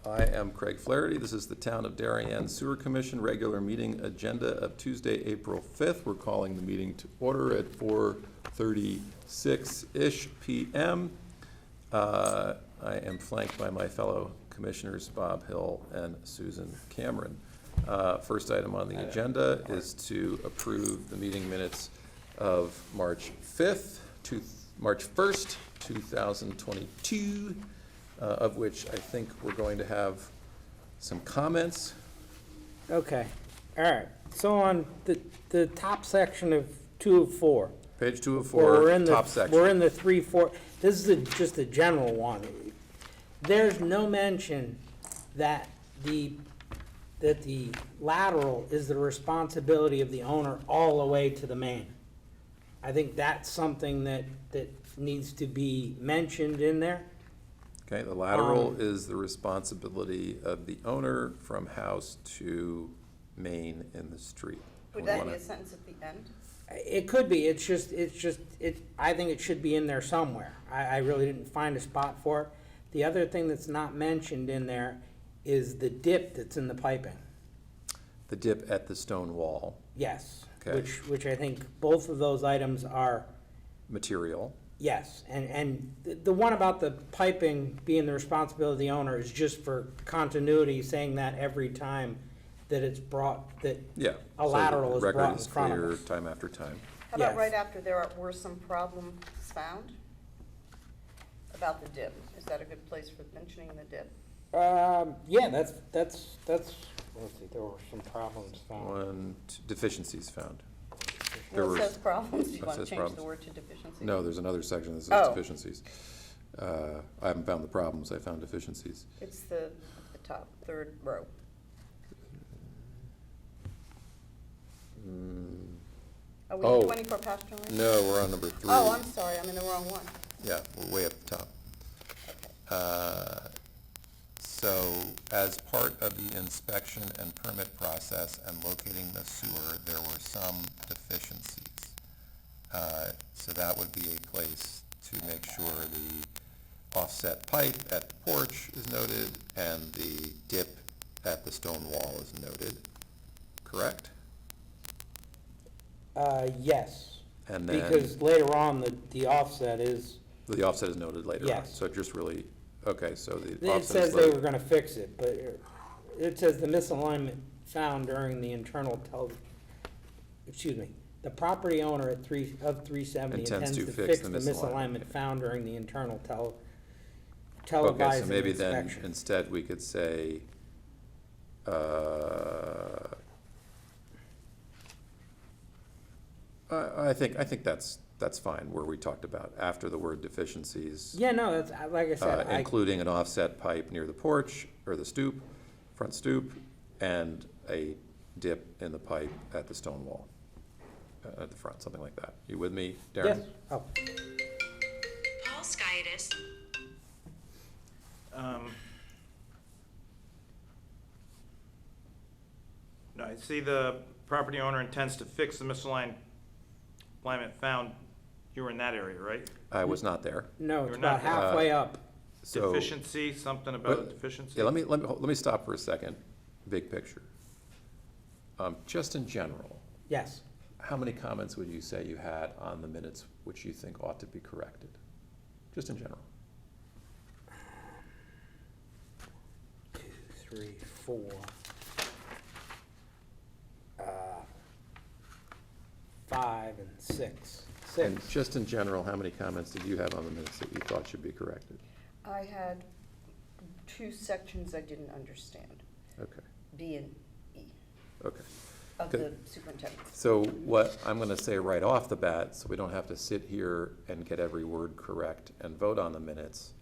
I am Craig Flaherty. This is the Town of Darien Sewer Commission regular meeting agenda of Tuesday, April 5th. We're calling the meeting to order at 4:36-ish p.m. I am flanked by my fellow commissioners, Bob Hill and Susan Cameron. First item on the agenda is to approve the meeting minutes of March 1st, 2022. Of which I think we're going to have some comments. Okay, all right. So on the top section of 2 of 4. Page 2 of 4, top section. We're in the 3, 4. This is just a general one. There's no mention that the lateral is the responsibility of the owner all the way to the main. I think that's something that needs to be mentioned in there. Okay, the lateral is the responsibility of the owner from house to main in the street. Would that be a sentence at the end? It could be. I think it should be in there somewhere. I really didn't find a spot for it. The other thing that's not mentioned in there is the dip that's in the piping. The dip at the stone wall. Yes. Okay. Which I think both of those items are. Material. Yes, and the one about the piping being the responsibility of the owner is just for continuity, saying that every time that it's brought, that a lateral is brought in front of us. Record is clear time after time. How about right after were some problems found? About the dip, is that a good place for mentioning the dip? Yeah, that's, let's see, there were some problems found. Deficiencies found. Well, it says problems, do you want to change problems. the word to deficiency? No, there's another section that says deficiencies. I haven't found the problems, I found deficiencies. It's the top, third row. Are we in 24 pasture lane? No, we're on number 3. Oh, I'm sorry, I'm in the wrong one. Yeah, we're way up the top. Okay. So, as part of the inspection and permit process and locating the sewer, there were some deficiencies. So that would be a place to make sure the offset pipe at the porch is noted and the dip at the stone wall is noted, correct? Yes. And then because later on, the offset is. the offset is noted later on. Yes. So just really, okay, so the It offset says is they were gonna fix it, but it says the misalignment found during the internal the property owner at 370 intends to fix the misalignment found during the internal televising Okay, so maybe then inspection. instead we could say, I think that's fine, where we talked about after the word deficiencies. Yeah, no, that's, like I said, Including an offset pipe near the porch or the stoop, front stoop, and a dip in the pipe at the stone wall, at the front, something like that. You with me, Darren? yes, oh, Paul Sciatis. No, I see the property owner intends to fix the misalignment found. You were in that area, right? I was not there. no, it's You're about not- halfway up. So, Deficiency, something about a deficiency? yeah, let me stop for a second, big picture. Just in general, Yes, how many comments would you say you had on the minutes which you think ought to be corrected? Just in general. 2, 3, 4. 5 and 6. And just in general, how many comments did you have on the minutes that you thought should be corrected? I had 2 sections I didn't understand, Okay, B and E, okay. of Good. the superintendent. So what I'm gonna say right off the bat, so we don't have to sit here and get every word correct and vote on the minutes,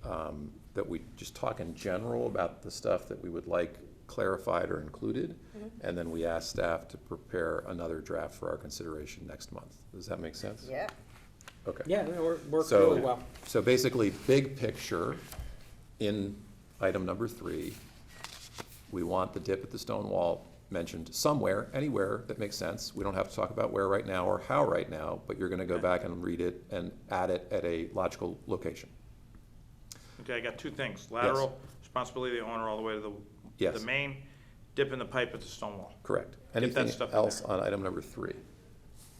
that we just talk in general about the stuff that we would like clarified or included, and then we ask staff to prepare another draft for our consideration next month. Does that make sense? Yeah. Okay. Yeah, no, worked So- really well. So basically, big picture, in item number 3, we want the dip at the stone wall mentioned somewhere, anywhere that makes sense. We don't have to talk about where right now or how right now, but you're gonna go back and read it and add it at a logical location. Okay, I got 2 things. Lateral responsibility of the owner all the way to the Yes. main, dip in the pipe at the stone wall. Correct. that Anything stuff in else on item number 3?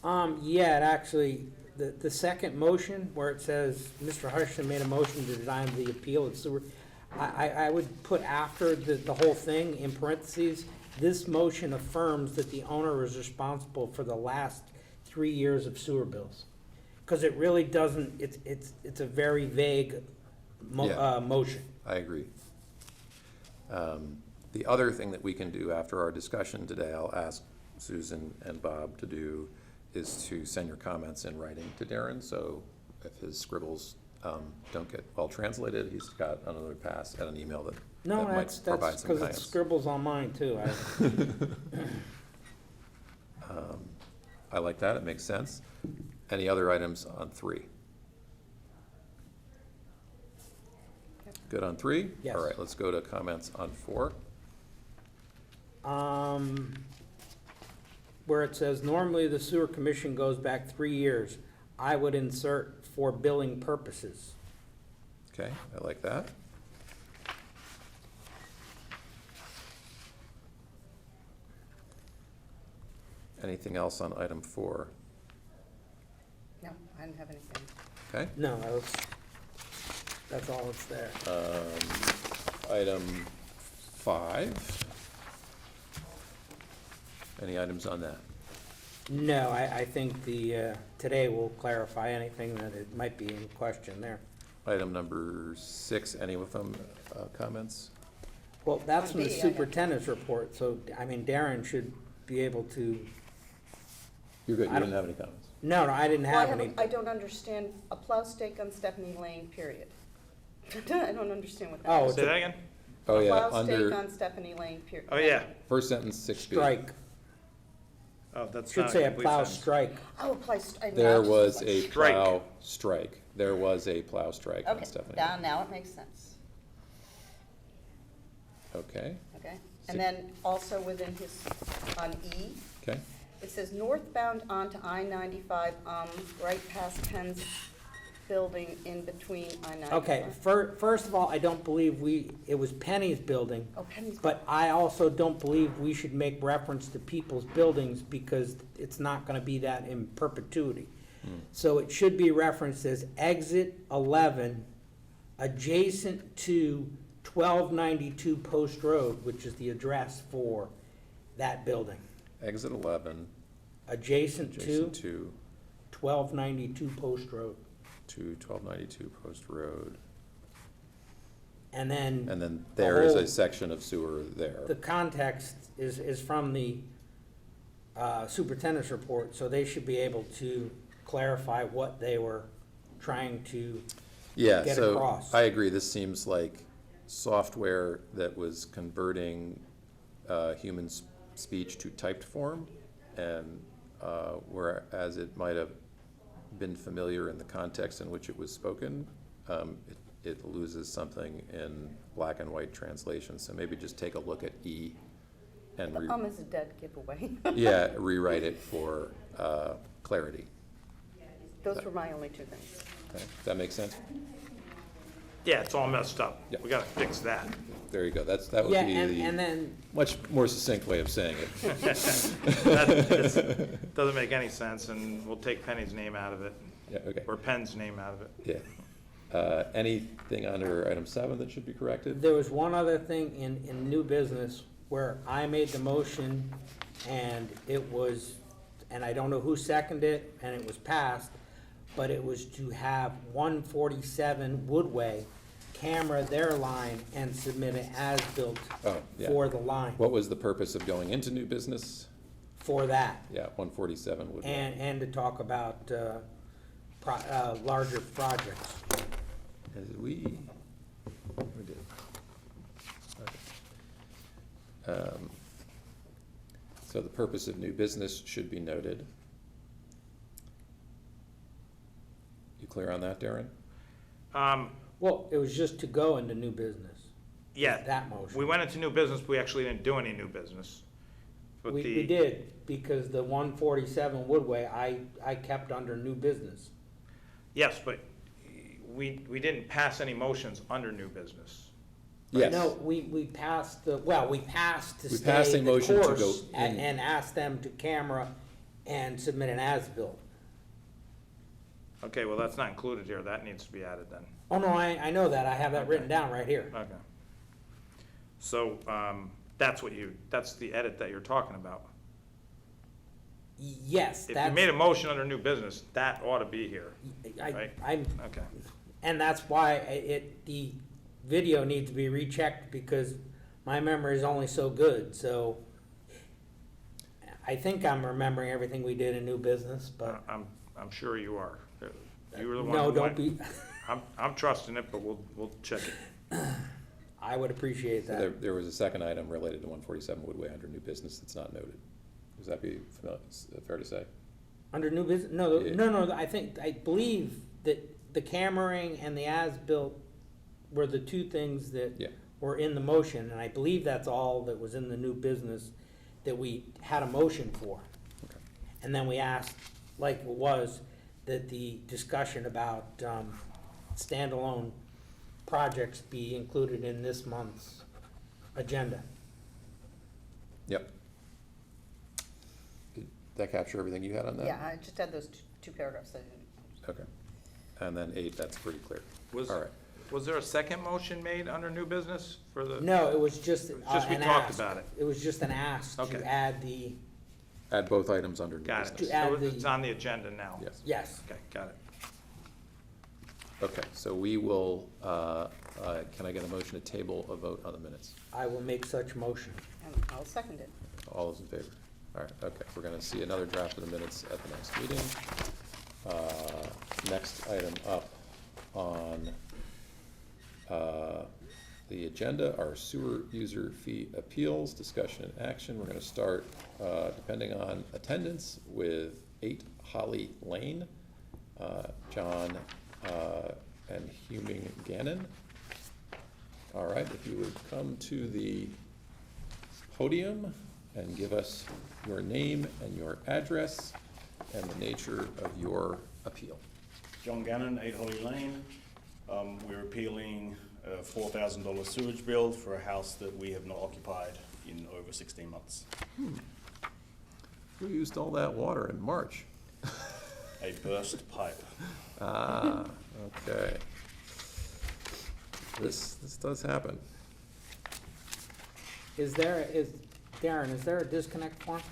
Yeah, it actually, the second motion where it says, Mr. Hutchinson made a motion to deny the appeal of sewer, I would put after the whole thing in parentheses, this motion affirms that the owner is responsible for the last 3 years of sewer bills. Because it really doesn't, it's a very vague Yeah. motion. I agree. The other thing that we can do after our discussion today, I'll ask Susan and Bob to do, is to send your comments in writing to Darren, so if his scribbles don't get well translated, he's got another pass at an email that No, might that's provide some because guidance. it scribbles on mine too. I like that, it makes sense. Any other items on 3? Good on 3? Yes. All right, let's go to comments on 4. Where it says normally the sewer commission goes back 3 years, I would insert for billing purposes. Okay, I like that. Anything else on item 4? No, I didn't have anything. Okay. No, that's all that's there. Item 5. Any items on that? No, I think today will clarify anything that it might be in question there. Item number 6, any of them comments? Well, that's from the B, I have. superintendent's report, so, I mean, Darren should be able to, You're good, you I didn't don't- have any comments? no, I didn't Well, have any. I don't understand, a plow stake on Stephanie Lane, period. I don't understand what that Oh, is. it's Say that again? Oh, yeah, Plow stake under on Stephanie Lane, period. Oh, yeah. first sentence, 6B. Strike, Oh, that's should not say a complete plow sentence. strike. Oh, I know, There just was like- a Strike. plow strike. There was a plow strike on Okay, Stephanie. now it makes sense, Okay, okay? So- And then also within his, on E, okay. it says northbound onto I-95, right past Penn's building in between I-95. Okay, first of all, I don't believe it was Penny's building, Oh, Penny's. but I also don't believe we should make reference to people's buildings because it's not gonna be that in perpetuity. So it should be referenced as exit 11, adjacent to 1292 Post Road, which is the address for that building. Exit 11, Adjacent adjacent to to 1292 Post Road. 1292 Post Road. And then And then there is whole- a section of sewer there. the context is from the superintendent's report, so they should be able to clarify what they were trying to, Yeah, get so across. I agree, this seems like software that was converting human speech to typed form, and whereas it might have been familiar in the context in which it was spoken, it loses something in black and white translation, so maybe just take a look at E and Is a dead giveaway. yeah, rewrite it for clarity. Those were my only 2 things. Okay, does that make sense? Yeah, it's all messed up. Yeah. We gotta fix that. There you go, that would yeah, be and the then, much more succinct way of saying it. That doesn't make any sense, and we'll take Penny's name out of it, Yeah, okay, or Penn's name out of it. yeah. Anything under item 7 that should be corrected? there was one other thing in new business where I made the motion and it was, and I don't know who seconded it, and it was passed, but it was to have 147 Woodway camera their line and submit an as-built Oh, yeah. for the line, What was the purpose of going into new business? for that. Yeah, 147 would. And to talk about larger projects. We did. Okay. So the purpose of new business should be noted. You clear on that, Darren? Well, it was just to go into new business, Yeah, that motion. we went into new business, we actually didn't do any new business. But We the- did, because the 147 Woodway, I kept under new business. Yes, but we didn't pass any motions under new business. Yes. No, we passed we passed to We stay passed a the motion to course go in. and asked them to camera and submit an as-built. Okay, well, that's not included here, that needs to be added then. Oh, no, I know that, I have that written Okay. down right here. Okay. So, that's the edit that you're talking about. Yes, If you that's, made a motion under new business, that ought to be here, right? I'm, Okay. and that's why the video needs to be rechecked, because my memory is only so good, so I think I'm remembering everything we did in new business, but I'm sure you are. You were the one no, who don't went. be, I'm trusting it, but we'll check it. I would appreciate that. There was a second item related to 147 Woodway under new business that's not noted. Does that be fair to say? Under new business, Yeah. no, I believe that the cameraing and the as-built were the two things that Yeah. were in the motion, and I believe that's all that was in the new business that we had a motion for. Okay. And then we asked, like it was, that the discussion about standalone projects be included in this month's agenda. Yep. Did that capture everything you had on that? Yeah, I just had those two paragraphs. I didn't- Okay. And then 8, that's pretty clear. Was, All right. was there a second motion made under new business for the? No, it was just Just we an talked ask. about it. It was just an ask Okay. to add the, Add both items under new Got it. business. To add So the- it's on the agenda now? Yes. yes. Okay, got it. Okay, so we will, can I get a motion to table a vote on the minutes? I will make such motion. And I'll second it. All those in favor? All right, okay, we're gonna see another draft of the minutes at the next meeting. Next item up on, the agenda are sewer user fee appeals, discussion and action. We're gonna start, depending on attendance, with 8 Holly Lane, John, and Huming Gannon. All right, if you would come to the podium and give us your name and your address and the nature of your appeal. John Gannon, 8 Holly Lane. We're appealing a $4,000 sewage bill for a house that we have not occupied in over 16 months. Who used all that water in March? A burst pipe. Ah, okay. This does happen. Darren, is there a disconnect form?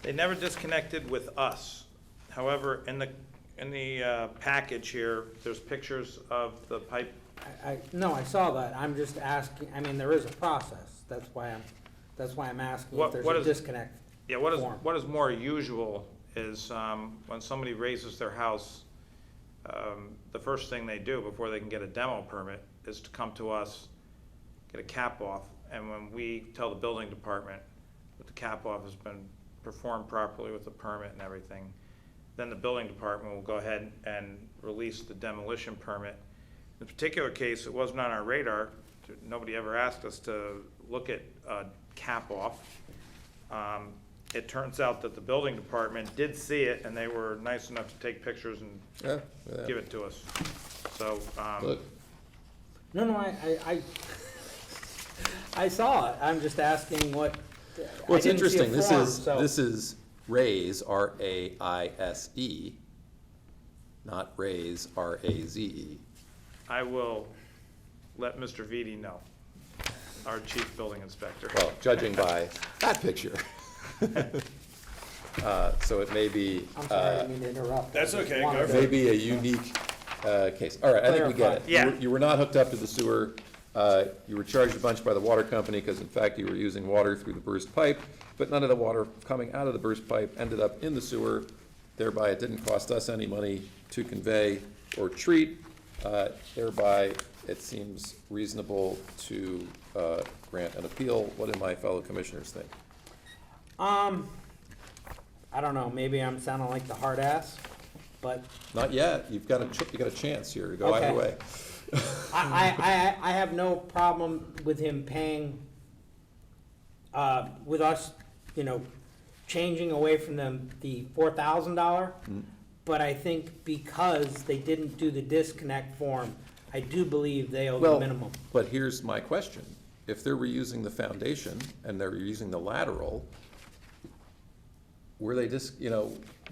They never disconnected with us. However, in the package here, there's pictures of the pipe. No, I saw that, I'm just asking, I mean, there is a process, that's why I'm asking What- if there's what a is- disconnect. Yeah, Form. what is more usual is when somebody raises their house, the first thing they do before they can get a demo permit is to come to us, get a cap off, and when we tell the building department that the cap off has been performed properly with the permit and everything, then the building department will go ahead and release the demolition permit. In this particular case, it wasn't on our radar. Nobody ever asked us to look at a cap off. It turns out that the building department did see it, and they were nice enough to take pictures and Yeah, yeah. give it to us. So, Look, No, I saw it, I'm just asking what. well, it's I didn't see a interesting, form, so- this is Raise, R-A-I-S-E, not Raise, R-A-Z-E. I will let Mr. Vitti know, our chief building inspector. Well, judging by that picture. So it may be, I'm sorry, I didn't mean to interrupt. That's I just okay, wanted go to- for may be a unique case. All right, I think we get it. Clarify. Yeah. You were not hooked up to the sewer. You were charged a bunch by the water company because in fact you were using water through the burst pipe, but none of the water coming out of the burst pipe ended up in the sewer. Thereby, it didn't cost us any money to convey or treat. Thereby, it seems reasonable to grant an appeal. What do my fellow commissioners think? I don't know, maybe I'm sounding like the hard ass, but Not yet. You've got a chance here to go either Okay. way. I have no problem with him paying, with us, changing away from the $4,000. But I think because they didn't do the disconnect form, I do believe they owe the Well, minimum. but here's my question. If they're reusing the foundation and they're reusing the lateral, were they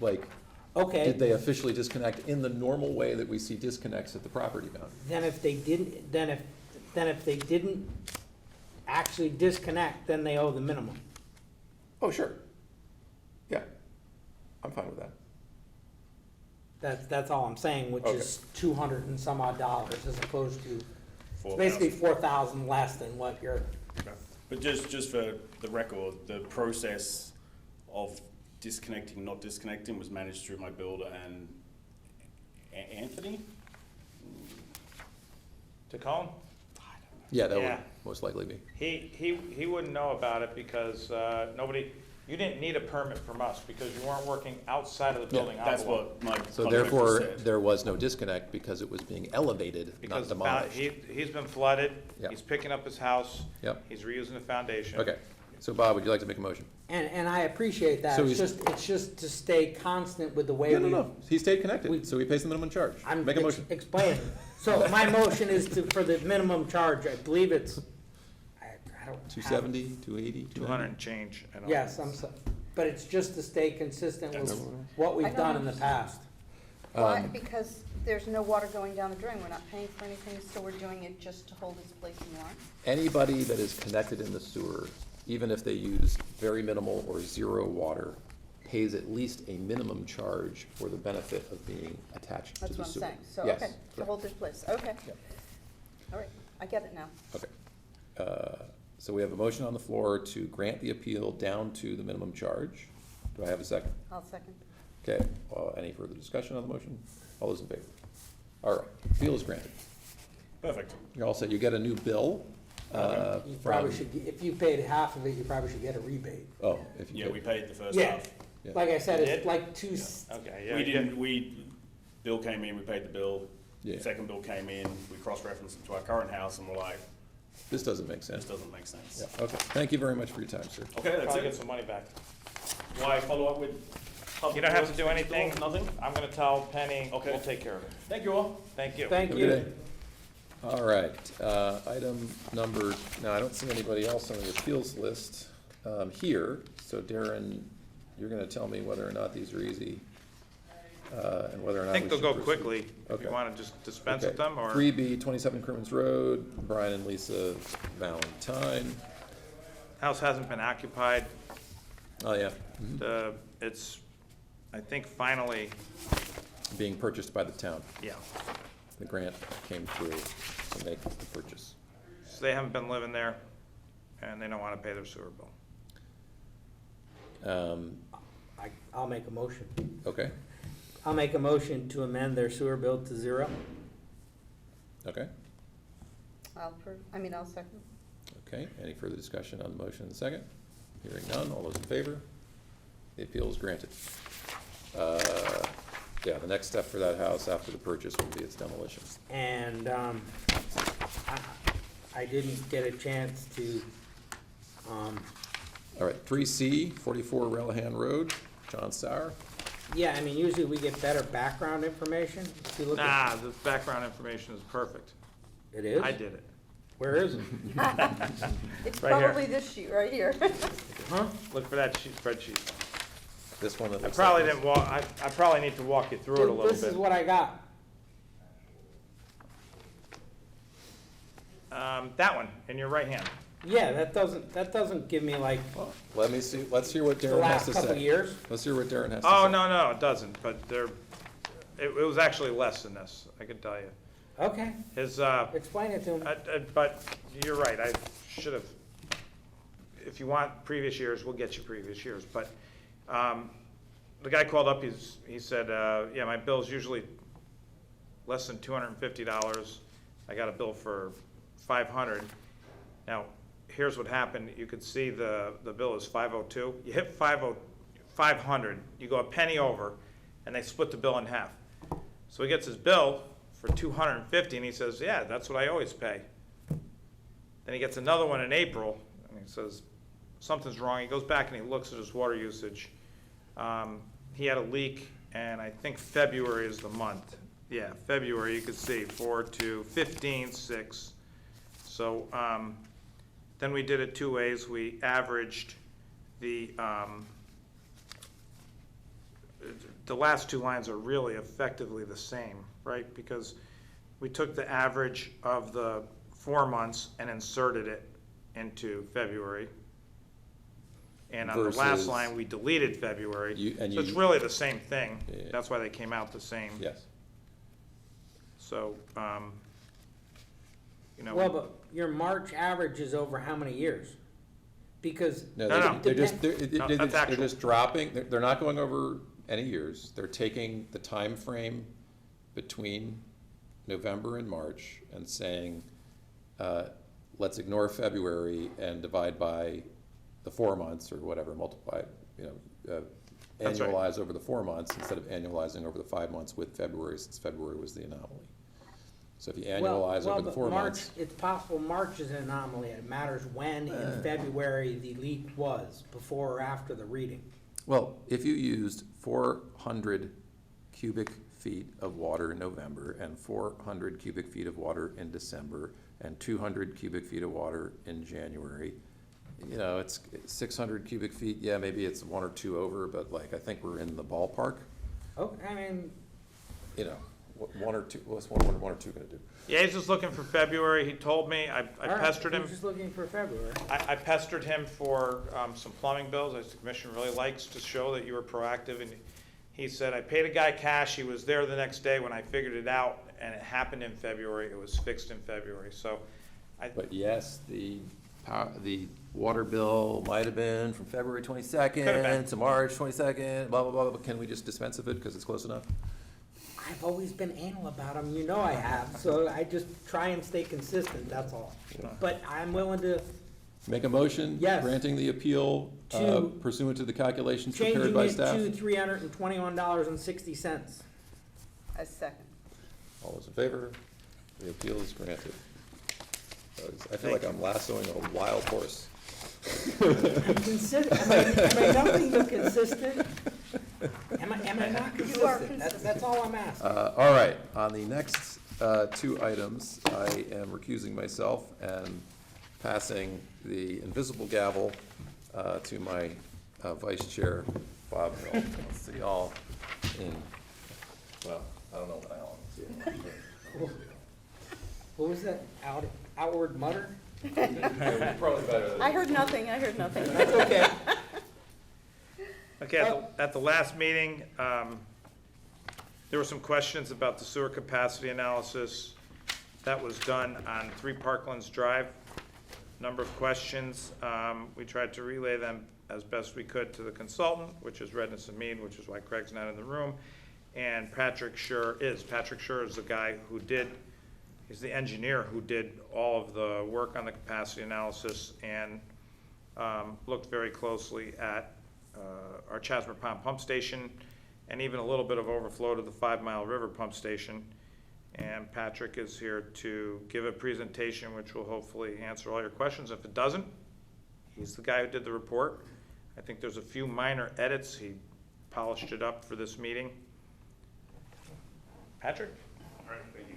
like, Okay. did they officially disconnect in the normal way that we see disconnects at the property boundary? Then if they didn't, then if they didn't actually disconnect, then they owe the minimum. Oh, sure. Yeah, I'm fine with that. That's all I'm saying, which Okay. is 200 and some odd dollars as opposed to, it's 4,000. basically 4,000 less than what you're, But just for the record, the process of disconnecting, not disconnecting was managed through my builder and Anthony? Tacone? Yeah, that would Yeah. most likely be. He wouldn't know about it because, you didn't need a permit from us because you weren't working outside of the building That's envelope. what my So contractor therefore, said. there was no disconnect because it was being elevated, not Because demolished. he's been flooded, Yep. he's picking up his house. Yep. He's reusing the foundation. Okay, so Bob, would you like to make a motion? and I appreciate that. So It's just to stay constant with the way we. No, he stayed we- connected, so he pays the minimum charge. I'm Make a motion. explaining. So my motion is for the minimum charge, I believe it's, I don't. have it. 270, 280, 200 and change. and all. Yes, but it's just to stay consistent with what I we've don't done in the past. Why? Because there's no water going down the drain. We're not paying for anything, so we're doing it just to hold its place in line. Anybody that is connected in the sewer, even if they use very minimal or zero water, pays at least a minimum charge for the benefit of being attached to That's the what I'm sewer. saying. So, Yes, okay, to correct. hold its place. Okay. Yep. All right, I get it now. Okay. So we have a motion on the floor to grant the appeal down to the minimum charge. Do I have a second? I'll second. Okay, any further discussion on the motion? All those in favor? All right, appeal is granted. Perfect. You're all set. You get a new bill. You probably from- should, if you paid half of it, you probably should get a rebate. Oh, if you Yeah, could. we paid the first Yeah, half. Yeah. like I said, You it's did? like two, Okay, yeah. We yeah. didn't, bill came in, we paid the bill. Yeah. Second bill came in, we cross-referenced it to our current house and we're like, This doesn't make this sense. doesn't make sense. Yeah, okay. Thank you very much for your time, sir. Okay, that's Probably get it. some money back. Why follow up with? You don't have to do anything. Nothing? I'm gonna tell Penny, Okay. we'll take care of it. Thank you all. Thank you. thank Have a you. good day. All right, item number, now I don't see anybody else on the appeals list here. So Darren, you're gonna tell me whether or not these are easy, and whether or I not think we they'll should go proceed. quickly. If Okay. you wanna just dispense Okay. with them, or? 3B, 27 Crimmins Road, Brian and Lisa Valentine. House hasn't been occupied. Oh, yeah, It's, I think finally, being purchased by the town. yeah. The grant came through to make the purchase. So they haven't been living there, and they don't wanna pay their sewer bill. I'll make a motion. Okay, I'll make a motion to amend their sewer bill to 0. okay, I'll second. okay. Any further discussion on the motion in a second? Hearing none, all those in favor? The appeal is granted. Yeah, the next step for that house after the purchase will be its demolition. And I didn't get a chance to, All right, 3C, 44 Relihan Road, John Sauer. yeah, I mean, usually we get better background information. If you look at, Nah, the background information is perfect. it is? I did it. Where is it? It's Right here. probably this sheet right here. Huh? Look for that spreadsheet. This one that I looks probably like didn't walk, I probably need to walk you through it a little This is bit. what I got. That one, in your right hand. Yeah, that doesn't give me like Let me see, let's hear what the Darren has last to couple say. years. Let's hear what Darren has to say. Oh, no, it doesn't, but it was actually less than this, I can tell you. Okay, His, explain it to him. but you're right, I should have, if you want previous years, we'll get you previous years, but, the guy called up, he said, yeah, my bill's usually less than $250. I got a bill for $500. Now, here's what happened, you could see the bill is $502. You hit $500, you go a penny over, and they split the bill in half. So he gets his bill for $250, and he says, yeah, that's what I always pay. Then he gets another one in April, and he says, something's wrong. He goes back and he looks at his water usage. He had a leak, and I think February is the month. Yeah, February, you could see 4 to 15, 6. So, then we did it 2 ways. We averaged the last 2 lines are really effectively the same, right? Because we took the average of the 4 months and inserted it into February. And on the last Versus- line, we deleted February. So and it's you- really the same thing. Yeah. That's why they came out the same. Yes. So, you know. Well, but your March average is over how many years? Because. No, No, they're no. just, No, that's they're actual. just dropping, they're not going over any years. They're taking the time frame between November and March and saying, let's ignore February and divide by the 4 months or whatever, multiply, That's right. annualize over the 4 months instead of annualizing over the 5 months with February, since February was the anomaly. So if you annualize over the but 4 March, months. it's possible March is an anomaly. It matters when in February the leak was, before or after the reading. Well, if you used 400 cubic feet of water in November and 400 cubic feet of water in December and 200 cubic feet of water in January, it's 600 cubic feet. Yeah, maybe it's 1 or 2 over, but like, I think we're in the ballpark. Oh, I mean, What 1 or 2, what's 1 or 2 gonna do? Yeah, he's just looking for February. He told me, I all right, pestered him. I'm just looking for February. I pestered him for some plumbing bills. The commission really likes to show that you were proactive. And he said, I paid a guy cash. He was there the next day when I figured it out, and it happened in February. It was fixed in February. So But yes, the water bill might have been from February Could have 22nd been. to March 22nd, blah, blah, blah, but can we just dispense of it because it's close enough? I've always been anal about them, I have, so I just try and stay consistent, that's all. But I'm willing to, Make a motion? Yes. Granting the appeal To- pursuant to the calculations prepared changing by it staff? to $321.60. A second. All those in favor? The appeal is granted. I feel like I'm lassoing a wild horse. Consistent, am I not being consistent? Am I not You are consistent? That's all I'm asking. All right, on the next 2 items, I am recusing myself and passing the invisible gavel to my vice chair, Bob Hill. I'll see y'all in, well, I don't know when I'll. What was that, outward mutter? Probably better than. I heard nothing. That's okay. Okay, at the last meeting, there were some questions about the sewer capacity analysis. That was done on 3 Parklands Drive. Number of questions. We tried to relay them as best we could to the consultant, which is Redness and Mead, which is why Craig's not in the room. And Patrick Schur is the guy who he's the engineer who did all of the work on the capacity analysis and looked very closely at our Chasmer Pond pump station and even a little bit of overflow to the 5 Mile River pump station. And Patrick is here to give a presentation which will hopefully answer all your questions. If it doesn't, he's the guy who did the report. I think there's a few minor edits. He polished it up for this meeting. Patrick? All right, thank you.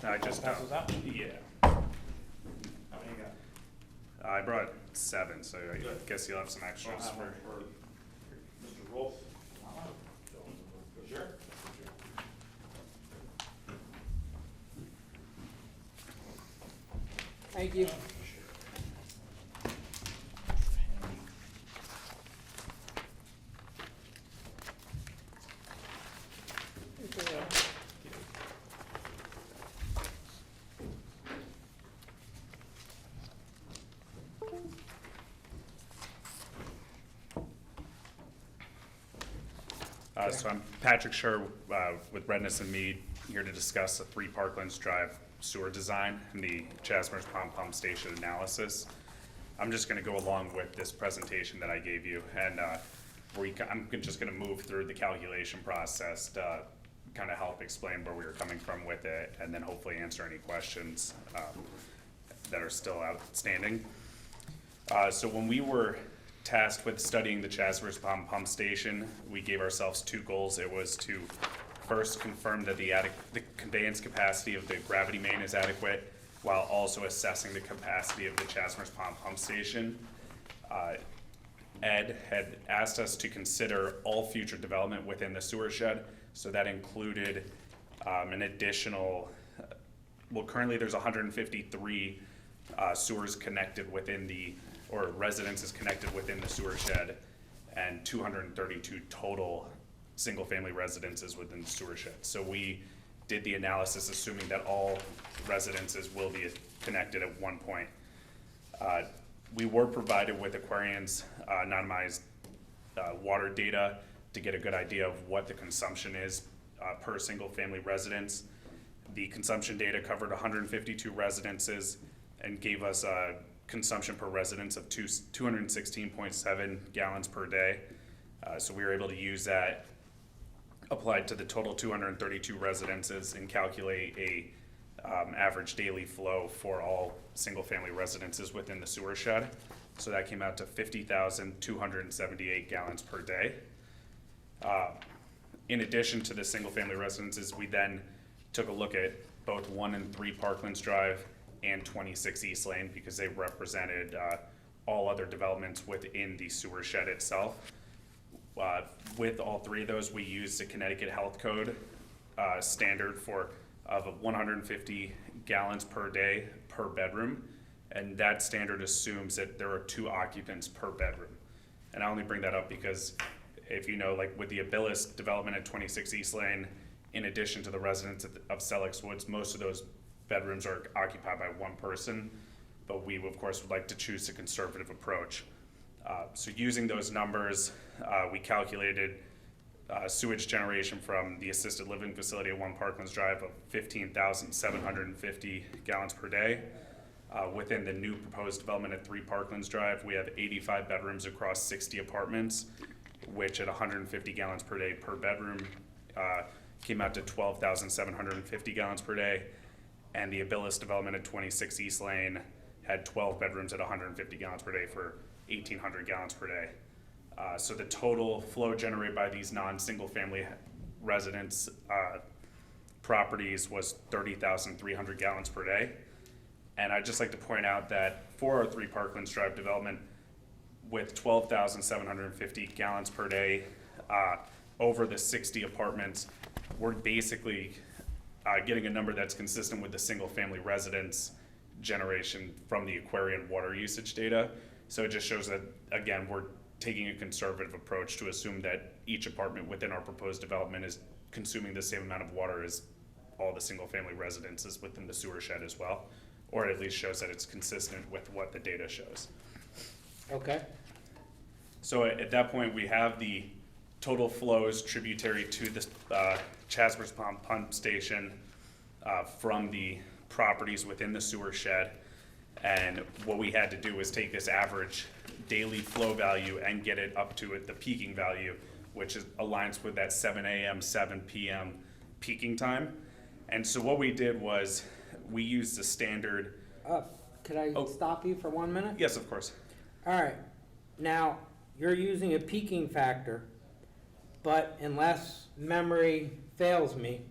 I just, Pass those out? yeah, How many you got? I brought 7, so I guess you'll have some We'll extras have for. one for Mr. Wolf. Sure. Thank you. So I'm Patrick Schur with Redness and Mead, here to discuss the 3 Parklands Drive sewer design and the Chasmer's pump station analysis. I'm just gonna go along with this presentation that I gave you, and I'm just gonna move through the calculation process to kind of help explain where we were coming from with it, and then hopefully answer any questions that are still outstanding. So when we were tasked with studying the Chatsworth pump station, we gave ourselves two goals. It was to first confirm that the conveyance capacity of the gravity main is adequate, while also assessing the capacity of the Chatsworth pump station. Ed had asked us to consider all future development within the sewer shed, so that included an additional, well, currently there's 153 sewers connected within the, or residences connected within the sewer shed, and 232 total single-family residences within the sewer shed. So we did the analysis assuming that all residences will be connected at one point. We were provided with Aquarion's anonymized water data to get a good idea of what the consumption is per single-family residence. The consumption data covered 152 residences and gave us a consumption per residence of 216.7 gallons per day. So we were able to use that applied to the total 232 residences and calculate a average daily flow for all single-family residences within the sewer shed. So that came out to 50,278 gallons per day. In addition to the single-family residences, we then took a look at both 1 and 3 Parklands Drive and 26 East Lane, because they represented all other developments within the sewer shed itself. With all 3 of those, we used the Connecticut Health Code standard of 150 gallons per day per bedroom, and that standard assumes that there are 2 occupants per bedroom. And I only bring that up because if you know, like with the Abilis development at 26 East Lane, in addition to the residents of Selleck's Woods, most of those bedrooms are occupied by 1 person, but we of course would like to choose a conservative approach. So using those numbers, we calculated sewage generation from the assisted living facility at 1 Parklands Drive of 15,750 gallons per day. Within the new proposed development at 3 Parklands Drive, we have 85 bedrooms across 60 apartments, which at 150 gallons per day per bedroom came out to 12,750 gallons per day. And the Abilis development at 26 East Lane had 12 bedrooms at 150 gallons per day for 1,800 gallons per day. So the total flow generated by these non-single family residence properties was 30,300 gallons per day. And I'd just like to point out that for our 3 Parklands Drive development, with 12,750 gallons per day over the 60 apartments, we're basically getting a number that's consistent with the single family residence generation from the Aquarion water usage data. So it just shows that, again, we're taking a conservative approach to assume that each apartment within our proposed development is consuming the same amount of water as all the single family residences within the sewer shed as well, or at least shows that it's consistent with what the data shows. Okay. So at that point, we have the total flows tributary to the Chatsworth pump station from the properties within the sewer shed. And what we had to do was take this average daily flow value and get it up to the peaking value, which aligns with that 7 a.m., 7 p.m. peaking time. And so what we did was we used the standard. Could I stop you for 1 minute? Yes, of course. All right. Now, you're using a peaking factor, but unless memory fails me,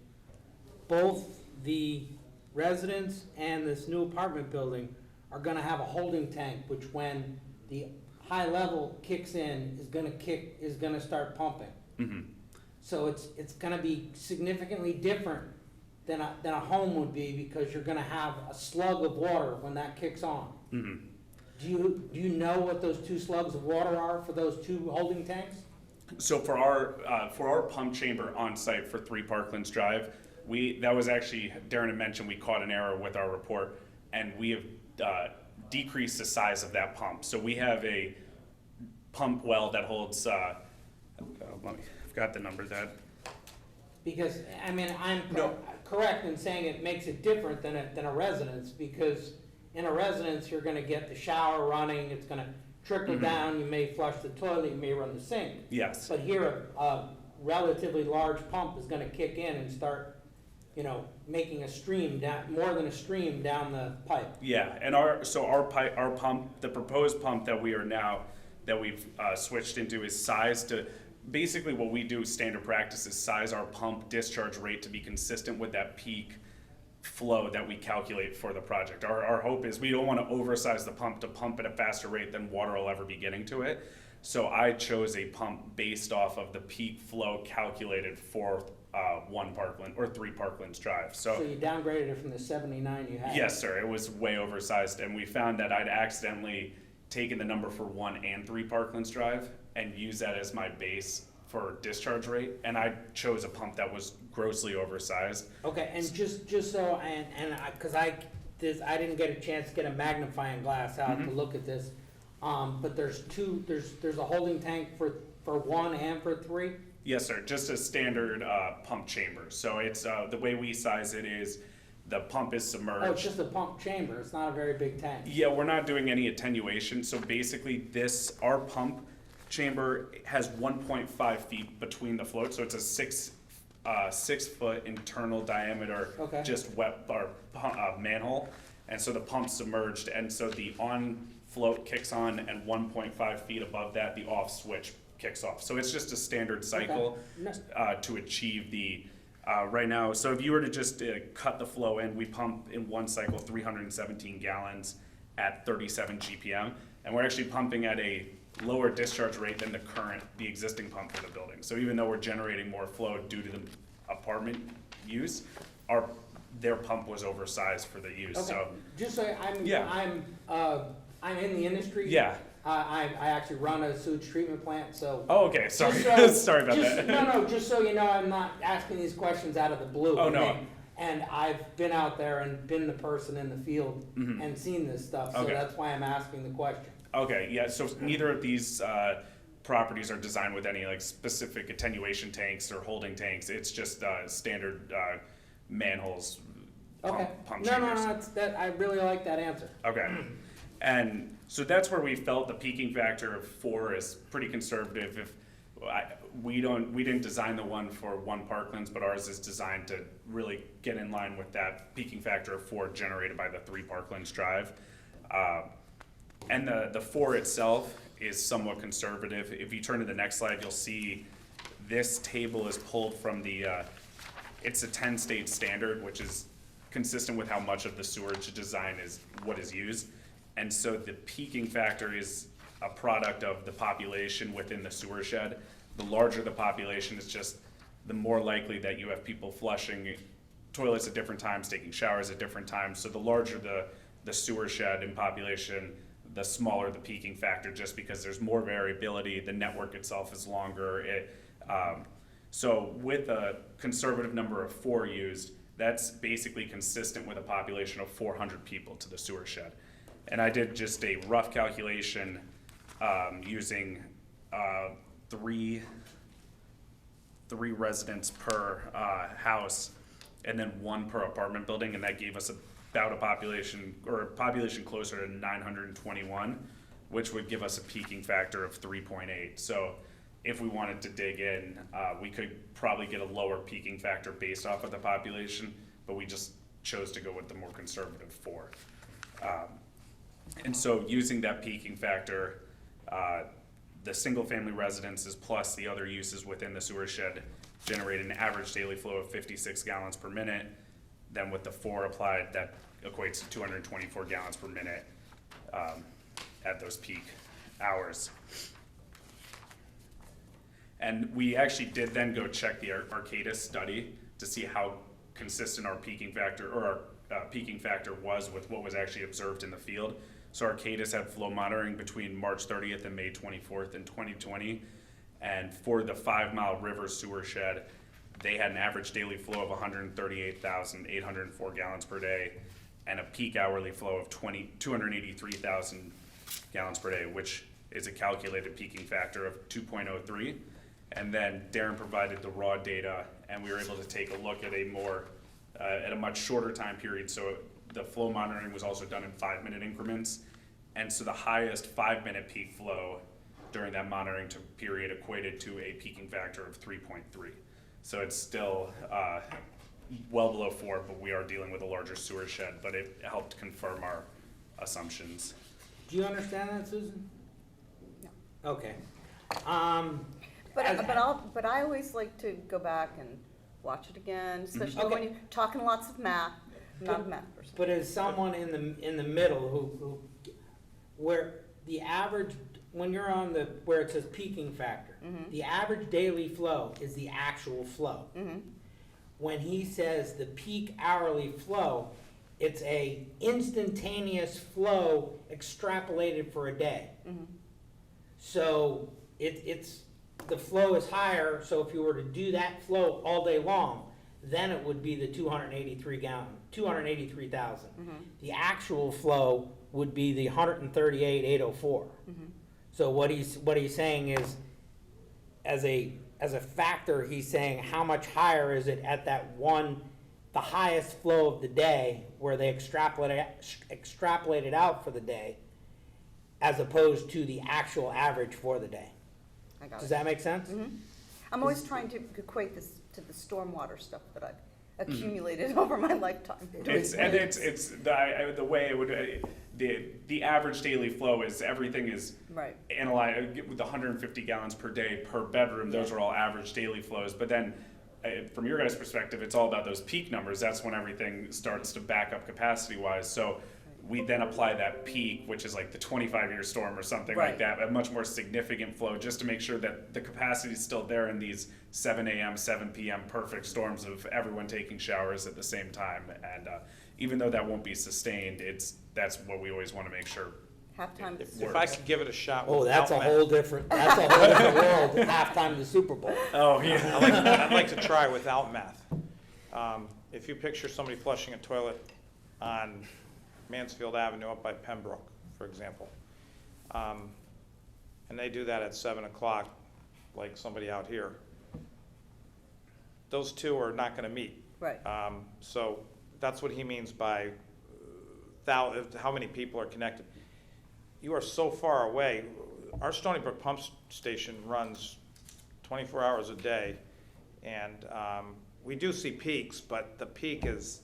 both the residence and this new apartment building are gonna have a holding tank, which when the high level kicks in, is gonna start pumping. Mm-hmm. So it's gonna be significantly different than a home would be, because you're gonna have a slug of water when that kicks on. Mm-hmm. Do you know what those 2 slugs of water are for those 2 holding tanks? So for our pump chamber on site for 3 Parklands Drive, that was actually, Darren had mentioned we caught an error with our report, and we have decreased the size of that pump. So we have a pump well that holds, I've got the number that. Because, I mean, I'm No. correct in saying it makes it different than a residence, because in a residence, you're gonna get the shower running, it's gonna trickle down, you may flush the toilet, you may run the sink. Yes. But here, a relatively large pump is gonna kick in and start you know, making a stream down, more than a stream down the pipe. Yeah, and our pipe, our pump, the proposed pump that we've switched into is sized to, basically what we do, standard practice is size our pump discharge rate to be consistent with that peak flow that we calculate for the project. Our hope is we don't want to oversize the pump to pump at a faster rate than water will ever be getting to it. So I chose a pump based off of the peak flow calculated for 1 Parkland or 3 Parklands Drive. So you downgraded it from the 79 you had? Yes, sir. It was way oversized, and we found that I'd accidentally taken the number for 1 and 3 Parklands Drive and used that as my base for discharge rate, and I chose a pump that was grossly oversized. Okay, and just so, because I didn't get a chance to get a magnifying glass out to look at this, but there's a holding tank for 1 and for 3? Yes, sir. Just a standard pump chamber. So it's the way we size it is the pump is submerged. Oh, it's just a pump chamber, it's not a very big tank. Yeah, we're not doing any attenuation. So basically our pump chamber has 1.5 feet between the floats. So it's a 6 foot internal diameter, Okay. just wet or manhole. And so the pump's submerged. And so the on float kicks on, and 1.5 feet above that, the off switch kicks off. So it's just a standard cycle to achieve the, right now, so if you were to just cut the flow in, we pump in one cycle 317 gallons at 37 GPM, and we're actually pumping at a lower discharge rate than the existing pump for the building. So even though we're generating more flow due to the apartment use, their pump was oversized for the use, Okay, so. just so I'm in the industry. Yeah. I actually run a sewage treatment plant, so. Oh, okay, sorry, Just sorry about that. No, just so you know, I'm not asking these questions out of the blue. Oh, no. And I've been out there and been the person in the field and seen this stuff, so Okay. that's why I'm asking the question. Okay, yeah, so neither of these properties are designed with any like specific attenuation tanks or holding tanks. It's just standard manholes, Okay. pump No, chambers. I really like that answer. Okay, and so that's where we felt the peaking factor of 4 is pretty conservative. If we didn't design the one for 1 Parklands, but ours is designed to really get in line with that peaking factor of 4 generated by the 3 Parklands Drive. And the 4 itself is somewhat conservative. If you turn to the next slide, you'll see this table is pulled from it's a 10-state standard, which is consistent with how much of the sewerage design is what is used. And so the peaking factor is a product of the population within the sewer shed. The larger the population is just, the more likely that you have people flushing toilets at different times, taking showers at different times. So the larger the sewer shed in population, the smaller the peaking factor, just because there's more variability, the network itself is longer. So with a conservative number of 4 used, that's basically consistent with a population of 400 people to the sewer shed. And I did just a rough calculation using 3 residents per house and then 1 per apartment building, and that gave us about a population closer to 921, which would give us a peaking factor of 3.8. So if we wanted to dig in, we could probably get a lower peaking factor based off of the population, but we just chose to go with the more conservative 4. And so using that peaking factor, the single-family residences plus the other uses within the sewer shed generate an average daily flow of 56 gallons per minute. Then with the 4 applied, that equates to 224 gallons per minute at those peak hours. And we actually did then go check the Arcadis study to see how consistent our peaking factor, or our peaking factor was with what was actually observed in the field. So Arcadis had flow monitoring between March 30th and May 24th in 2020. And for the 5 Mile River sewer shed, they had an average daily flow of 138,804 gallons per day and a peak hourly flow of 283,000 gallons per day, which is a calculated peaking factor of 2.03. And then Darren provided the raw data, and we were able to take a look at at a much shorter time period. So the flow monitoring was also done in 5-minute increments. And so the highest 5-minute peak flow during that monitoring period equated to a peaking factor of 3.3. So it's still well below 4, but we are dealing with a larger sewer shed, but it helped confirm our assumptions. Do you understand that, Susan? No. Okay. But As- but I always like to go back and watch it again, especially when Okay. you're talking lots of math. I'm not a math person. But as someone in the middle who, where the average, when you're on the, where it says peaking factor, the average daily flow is the actual flow. When he says the peak hourly flow, it's a instantaneous flow extrapolated for a day. So it's, the flow is higher, so if you were to do that flow all day long, then it would be the 283,000. The actual flow would be the 138,804. So what he's saying is, as a factor, he's saying how much higher is it at that one, the highest flow of the day, where they extrapolate it out for the day, as opposed to the actual average for the day. I got Does it. that make sense? I'm always trying to equate this to the stormwater stuff that I've accumulated over my lifetime. It's the way it would, the average daily flow is, everything is Right. analyzed with 150 gallons per day per bedroom. Those are all average daily flows. But then, from your guys' perspective, it's all about those peak numbers. That's when everything starts to back up capacity-wise. So we then apply that peak, which is like the 25-year storm or something like Right. that, a much more significant flow, just to make sure that the capacity is still there in these 7 a.m., 7 p.m. perfect storms of everyone taking showers at the same time. And even though that won't be sustained, that's what we always want to make sure. Halftime. If I could give it a shot Oh, without that's a math. whole different world, halftime of the Super Bowl. Oh, yeah. I'd like to try without math. If you picture somebody flushing a toilet on Mansfield Avenue up by Pembroke, for example, and they do that at 7 o'clock, like somebody out here, those two are not going to meet. Right. So that's what he means by how many people are connected. You are so far away. Our Stony Brook pump station runs 24 hours a day, and we do see peaks, but the peak is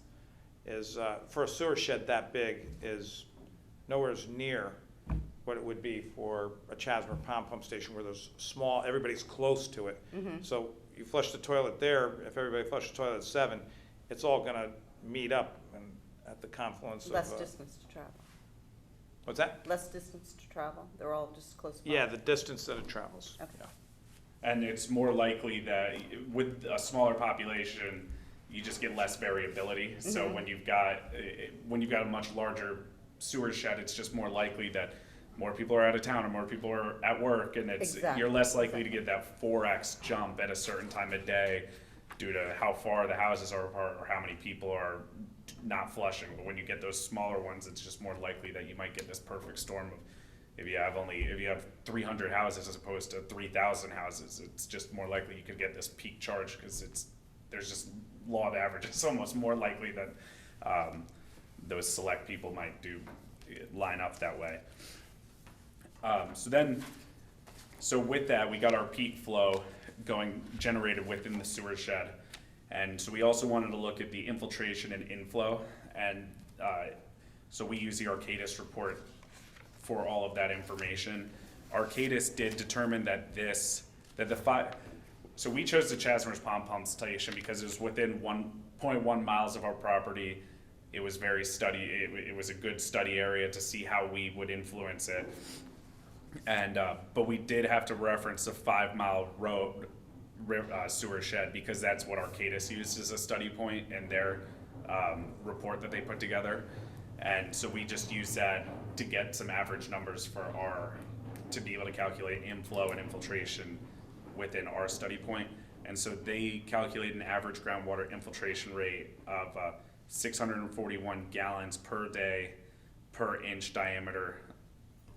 for a sewer shed that big is nowhere near what it would be for a Chasmer pump station, where there's small, everybody's close to it. So you flush the toilet there, if everybody flushes the toilet at 7, it's all gonna meet up and at the confluence of. Less distance to travel. What's that? Less distance to travel. They're all just close by. Yeah, the distance that it travels. Okay. Yeah. And it's more likely that with a smaller population, you just get less variability. So when you've got a much larger sewer shed, it's just more likely that more people are out of town or more people are at work, and Exactly. you're less likely to get that 4x jump at a certain time of day due to how far the houses are apart or how many people are not flushing. But when you get those smaller ones, it's just more likely that you might get this perfect storm of, if you have 300 houses as opposed to 3,000 houses, it's just more likely you could get this peak charge, because there's just law of averages. It's almost more likely that those select people might line up that way. So with that, we got our peak flow generated within the sewer shed. And so we also wanted to look at the infiltration and inflow. And so we use the Arcadis report for all of that information. Arcadis did determine so we chose the Chasmer's pump station because it was within 1.1 miles of our property. It was it was a good study area to see how we would influence it. And but we did have to reference the 5-mile road sewer shed, because that's what Arcadis used as a study point in their report that they put together. And so we just used that to get some average numbers to be able to calculate inflow and infiltration within our study point. And so they calculate an average groundwater infiltration rate of 641 gallons per day per inch diameter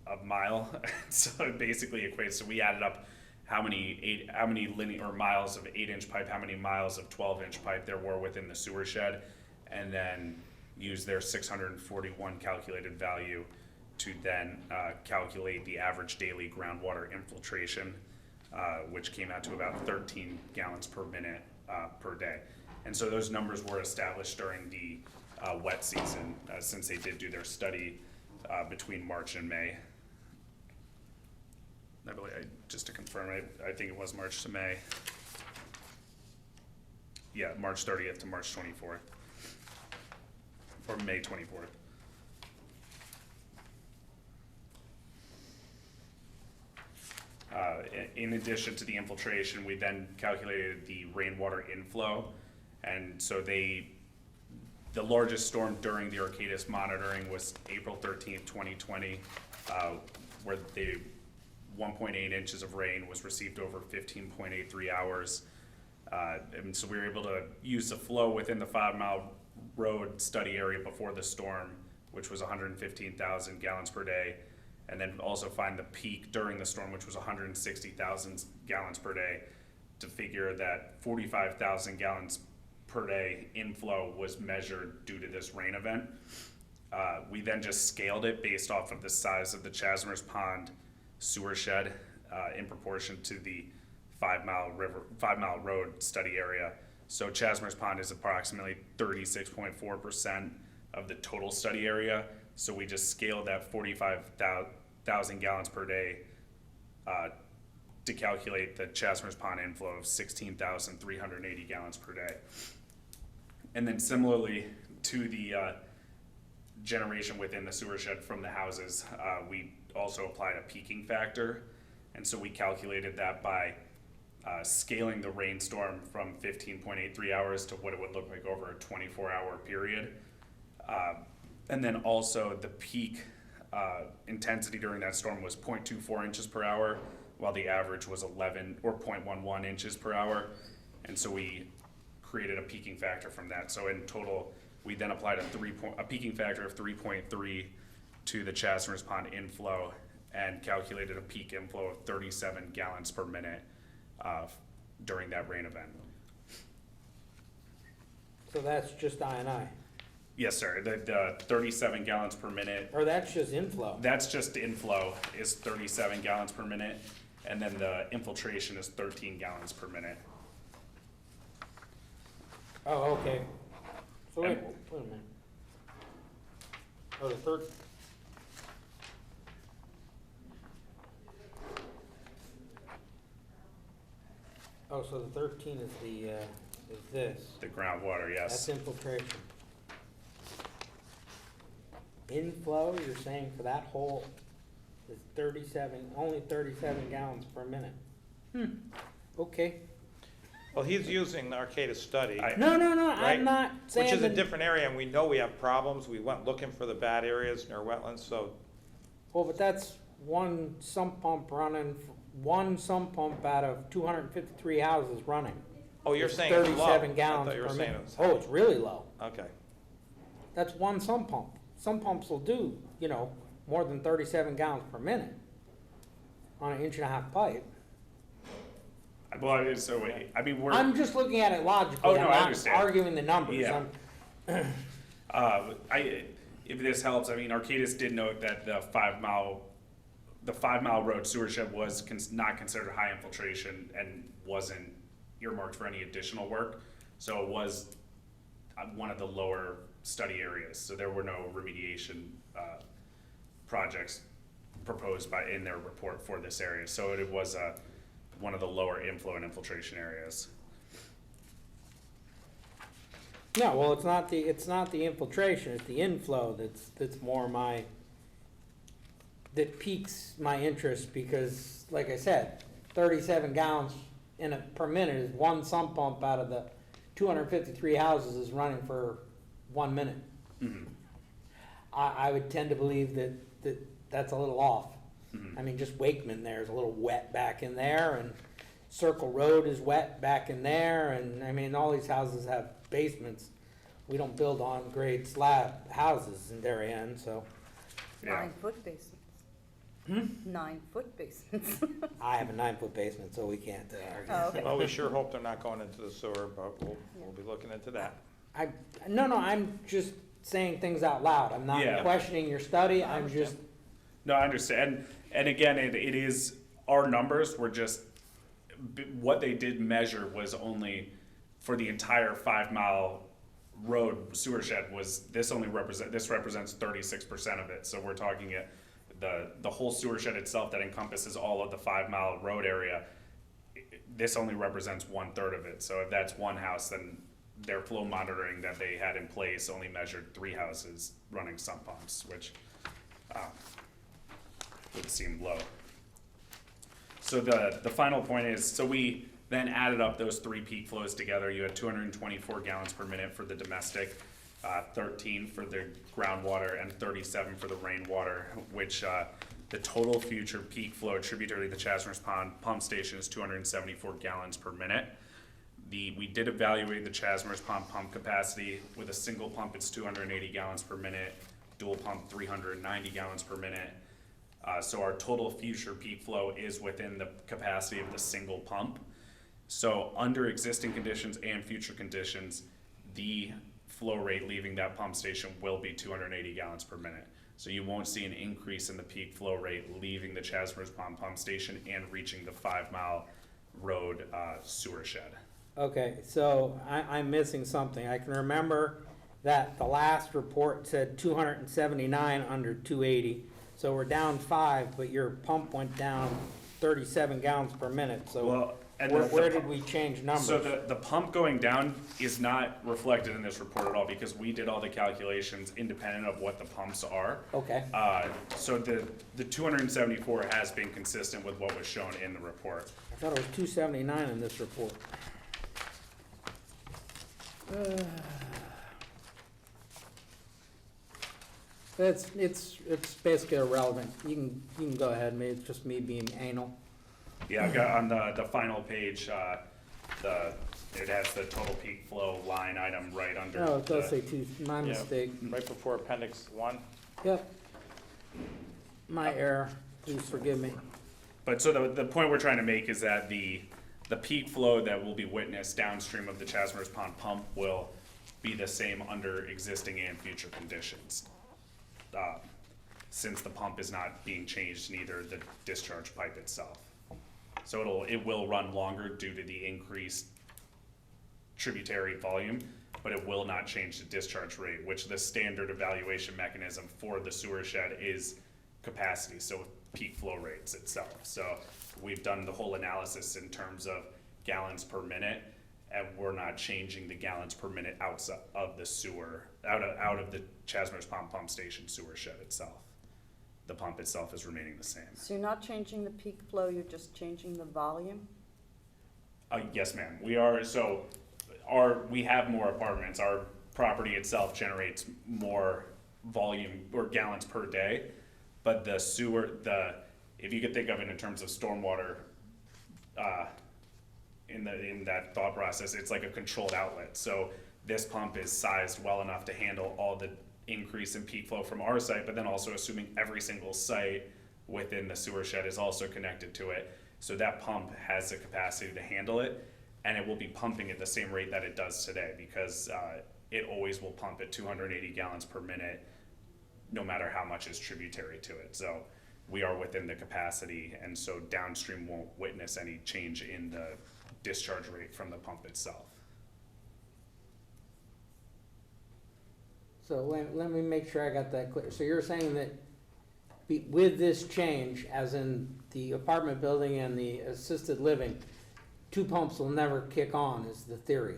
of mile. So it basically equates, so we added up how many linear miles of 8-inch pipe, how many miles of 12-inch pipe there were within the sewer shed, and then use their 641 calculated value to then calculate the average daily groundwater infiltration, which came out to about 13 gallons per minute per day. And so those numbers were established during the wet season, since they did do their study between March and May. I believe, just to confirm, I think it was March to May. Yeah, March 30th to March 24th, or May 24th. In addition to the infiltration, we then calculated the rainwater inflow. And so the largest storm during the Arcadis monitoring was April 13th, 2020, where the 1.8 inches of rain was received over 15.83 hours. And so we were able to use the flow within the 5 Mile Road study area before the storm, which was 115,000 gallons per day, and then also find the peak during the storm, which was 160,000 gallons per day, to figure that 45,000 gallons per day inflow was measured due to this rain event. We then just scaled it based off of the size of the Chasmers Pond sewer shed in proportion to the 5 Mile Road study area. So Chasmers Pond is approximately 36.4% of the total study area. So we just scaled that 45,000 gallons per day to calculate the Chasmers Pond inflow of 16,380 gallons per day. And then similarly to the generation within the sewer shed from the houses, we also applied a peaking factor. And so we calculated that by scaling the rainstorm from 15.83 hours to what it would look like over a 24-hour period. And then also the peak intensity during that storm was 0.24 inches per hour, while the average was 0.11 inches per hour. And so we created a peaking factor from that. So in total, we then applied a peaking factor of 3.3 to the Chasmers Pond inflow and calculated a peak inflow of 37 gallons per minute during that rain event. So that's just I&I, Yes, sir. The 37 gallons per minute, or that's just inflow? that's just inflow is 37 gallons per minute, and then the infiltration is 13 gallons per minute. Oh, okay. So wait a minute. Oh, the third. Oh, so the 13 is is this. The groundwater, That's yes. infiltration. Inflow, you're saying for that hole is only 37 gallons per minute. Okay. Well, he's using the Arcadis study, No, Right. I'm not saying which is a that- different area, and we know we have problems. We went looking for the bad areas near wetlands, so Well, but that's one sump pump out of 253 houses running. oh, you're It's saying it's low. 37 I gallons thought you were per saying it minute. was Oh, it's really low. okay. That's one sump pump. Some pumps will do, more than 37 gallons per minute on an 1.5-inch pipe. Well, so, I mean, I'm just looking at it logically. Oh, no, I'm I not understand. arguing the numbers. Yeah. I'm- if this helps, I mean, Arcadis did note that the 5 Mile Road sewer shed was not considered high infiltration and wasn't earmarked for any additional work. So it was one of the lower study areas. So there were no remediation projects proposed in their report for this area. So it was one of the lower inflow and infiltration areas. No, well, it's not the infiltration, it's the inflow that's more that piques my interest, because, like I said, 37 gallons per minute is one sump pump out of the 253 houses is running for 1 minute. Mhm. I would tend to believe that's a little off. Mhm. I mean, just Wakeman there is a little wet back in there, and Circle Road is wet back in there, and I mean, all these houses have basements. We don't build on grade slab houses in Darien, so Yeah. 9-foot basements. 9-foot basements. I have a 9-foot basement, so we can't argue. Oh, okay. Well, we sure hope they're not going into the sewer, but we'll be looking into that. No, I'm just saying things out loud. I'm not Yeah. questioning your study, I'm just, No, I understand. And again, it is, our numbers were just, what they did measure was only for the entire 5-mile road sewer shed this represents 36% of it. So we're talking the whole sewer shed itself that encompasses all of the 5-mile road area. This only represents 1/3 of it. So if that's one house, then their flow monitoring that they had in place only measured 3 houses running sump pumps, which would seem low. So the final point is, so we then added up those 3 peak flows together. You had 224 gallons per minute for the domestic, 13 for the groundwater, and 37 for the rainwater, which the total future peak flow tributary to the Chasmers Pond pump station is 274 gallons per minute. We did evaluate the Chasmers Pond pump capacity. With a single pump, it's 280 gallons per minute, dual pump 390 gallons per minute. So our total future peak flow is within the capacity of the single pump. So under existing conditions and future conditions, the flow rate leaving that pump station will be 280 gallons per minute. So you won't see an increase in the peak flow rate leaving the Chasmers Pond pump station and reaching the 5-mile road sewer shed. Okay, so I'm missing something. I can remember that the last report said 279 under 280. So we're down 5, but your pump went down 37 gallons per minute. So Well, and where did we change numbers? So the pump going down is not reflected in this report at all because we did all the calculations independent of what the pumps are. Okay. So the 274 has been consistent with what was shown in the report. I thought it was 279 in this report. It's basically irrelevant. You can go ahead. Maybe it's just me being anal. Yeah, I've got on the final page, it has the total peak flow line item right under. Oh, it does the- say two. My Yeah. mistake. Right before appendix 1. Yep. My error. Please forgive me. But so the point we're trying to make is that the peak flow that will be witnessed downstream of the Chasmers Pond pump will be the same under existing and future conditions. Since the pump is not being changed, neither the discharge pipe itself. So it will run longer due to the increased tributary volume, but it will not change the discharge rate, which the standard evaluation mechanism for the sewer shed is capacity, so peak flow rates itself. So we've done the whole analysis in terms of gallons per minute, and we're not changing the gallons per minute outside of the sewer, out of the Chasmers Pond pump station sewer shed itself. The pump itself is remaining the same. So you're not changing the peak flow, you're just changing the volume? Yes, ma'am. We are, so we have more apartments. Our property itself generates more volume or gallons per day. But the sewer, if you could think of it in terms of stormwater, in that thought process, it's like a controlled outlet. So this pump is sized well enough to handle all the increase in peak flow from our site, but then also assuming every single site within the sewer shed is also connected to it. So that pump has the capacity to handle it, and it will be pumping at the same rate that it does today because it always will pump at 280 gallons per minute, no matter how much is tributary to it. So we are within the capacity, and so downstream won't witness any change in the discharge rate from the pump itself. So let me make sure I got that clear. So you're saying that with this change, as in the apartment building and the assisted living, 2 pumps will never kick on is the theory?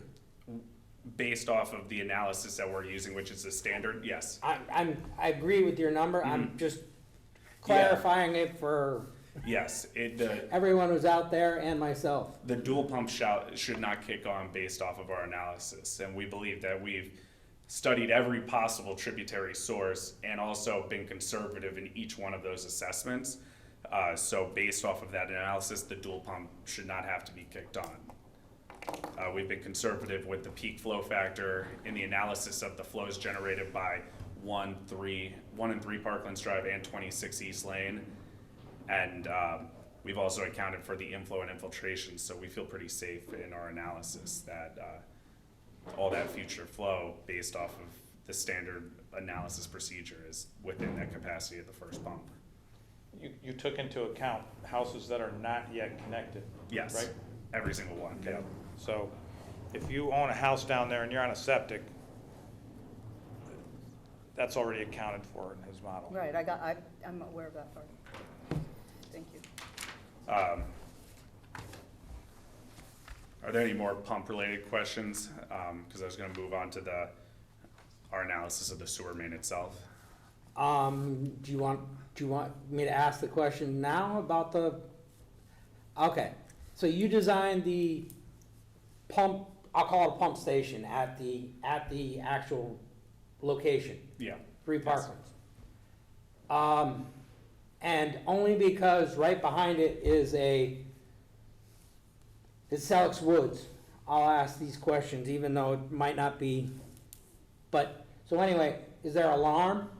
Based off of the analysis that we're using, which is the standard, yes. I agree with your number. I'm just clarifying it for Yes, everyone who's out there and myself. the dual pump should not kick on based off of our analysis. And we believe that we've studied every possible tributary source and also been conservative in each one of those assessments. So based off of that analysis, the dual pump should not have to be kicked on. We've been conservative with the peak flow factor in the analysis of the flows generated by 1 and 3 Parklands Drive and 26 East Lane. And we've also accounted for the inflow and infiltration, so we feel pretty safe in our analysis that all that future flow based off of the standard analysis procedure is within that capacity of the first pump. You took into account houses that are not yet connected? Yes, Right? every single one, yeah. So if you own a house down there and you're on a septic, that's already accounted for in his model. Right, I'm aware of that part. Thank you. Are there any more pump-related questions? Because I was gonna move on to our analysis of the sewer main itself. Do you want me to ask the question now about okay, so you designed the pump, I'll call it a pump station at the actual location, Yeah. 3 Yes. Parklands. And only because right behind it is it's Selleck's Woods, I'll ask these questions, even though it might not be, but, so anyway, is there alarm?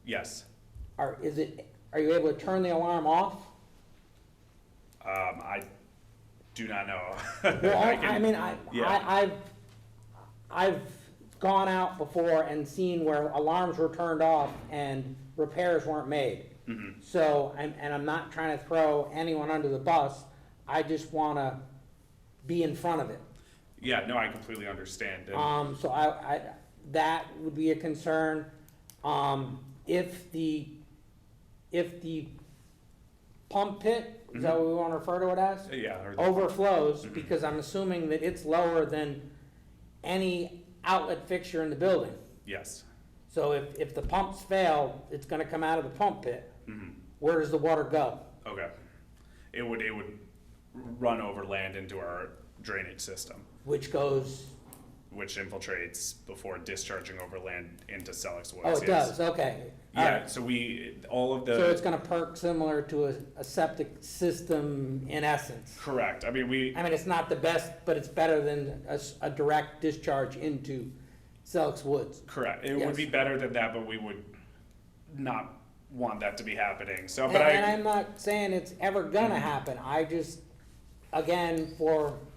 Yes. Are you able to turn the alarm off? I do not know. Well, Yeah. I've gone out before and seen where alarms were turned off and repairs weren't made. Mhm. So, and I'm not trying to throw anyone under the bus, I just wanna be in front of it. Yeah, no, I completely understand. And So that would be a concern. If the pump pit, is that what we wanna refer to it as? yeah, Overflows, because I'm assuming that it's lower than any outlet fixture in the building. yes. So if the pumps fail, it's gonna come out of the pump pit. Mhm. Where does the water go? Okay. It would run over land into our drainage system, Which goes, which infiltrates before discharging over land into Selleck's Woods. oh, it yes. does, okay. All Yeah, right. so all of the. So it's gonna perk similar to a septic system in essence. Correct. I mean, It's not the best, but it's better than a direct discharge into Selleck's Woods. correct. It Yes. would be better than that, but we would not want that to be happening. So, And but I'm not saying it's ever gonna happen, I just, again,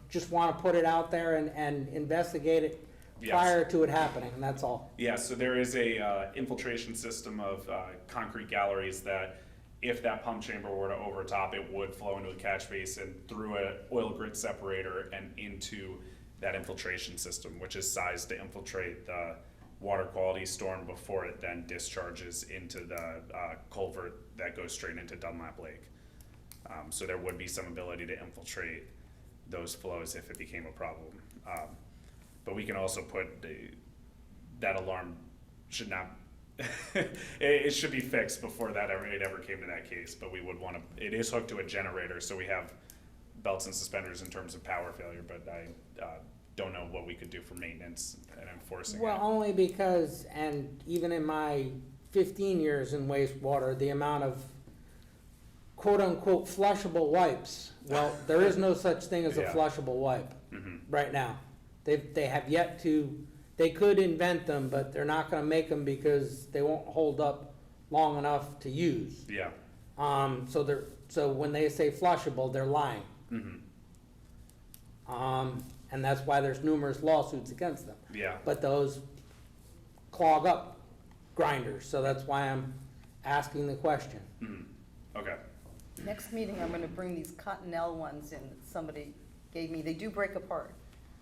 just wanna put it out there and investigate it Yes. prior to it happening, and that's all. Yeah, so there is a infiltration system of concrete galleries that if that pump chamber were to overtop, it would flow into a catch basin through an oil grit separator and into that infiltration system, which is sized to infiltrate the water quality storm before it then discharges into the culvert that goes straight into Dunlap Lake. So there would be some ability to infiltrate those flows if it became a problem. But we can also put that alarm should not, it should be fixed before it ever came to that case, but we would want to, it is hooked to a generator, so we have belts and suspenders in terms of power failure, but I don't know what we could do for maintenance and enforcing it. Well, only because, and even in my 15 years in wastewater, the amount of quote-unquote flushable wipes, well, there is no such thing as a Yeah. flushable wipe Mhm. right now. They have yet to, they could invent them, but they're not gonna make them because they won't hold up long enough to use. Yeah. So when they say flushable, they're lying. Mhm. And that's why there's numerous lawsuits against them. Yeah. But those clog up grinders, so that's why I'm asking the question. Mhm. Okay. Next meeting, I'm gonna bring these Cottonelle ones in that somebody gave me. They do break apart.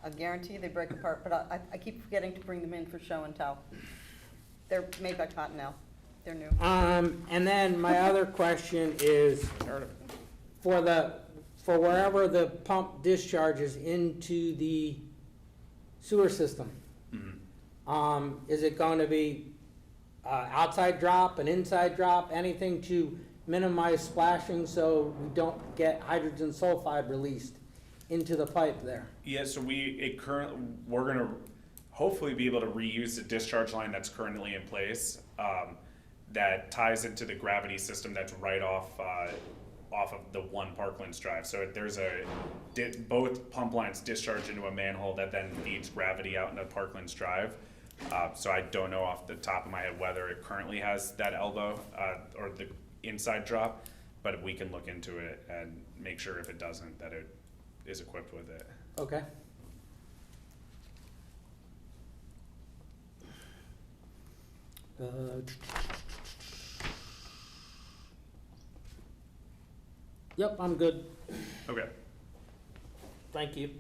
I guarantee they break apart, but I keep forgetting to bring them in for show and tell. They're made by Cottonelle. They're new. And then my other question is, for wherever the pump discharges into the sewer system, Mhm. is it going to be outside drop, an inside drop, anything to minimize splashing so we don't get hydrogen sulfide released into the pipe there? Yeah, so we're gonna hopefully be able to reuse the discharge line that's currently in place, that ties into the gravity system that's right off of the 1 Parklands Drive. So there's both pump lines discharge into a manhole that then feeds gravity out into Parklands Drive. So I don't know off the top of my head whether it currently has that elbow, or the inside drop, but we can look into it and make sure if it doesn't, that it is equipped with it. Okay. Yep, I'm good. Okay. Thank you.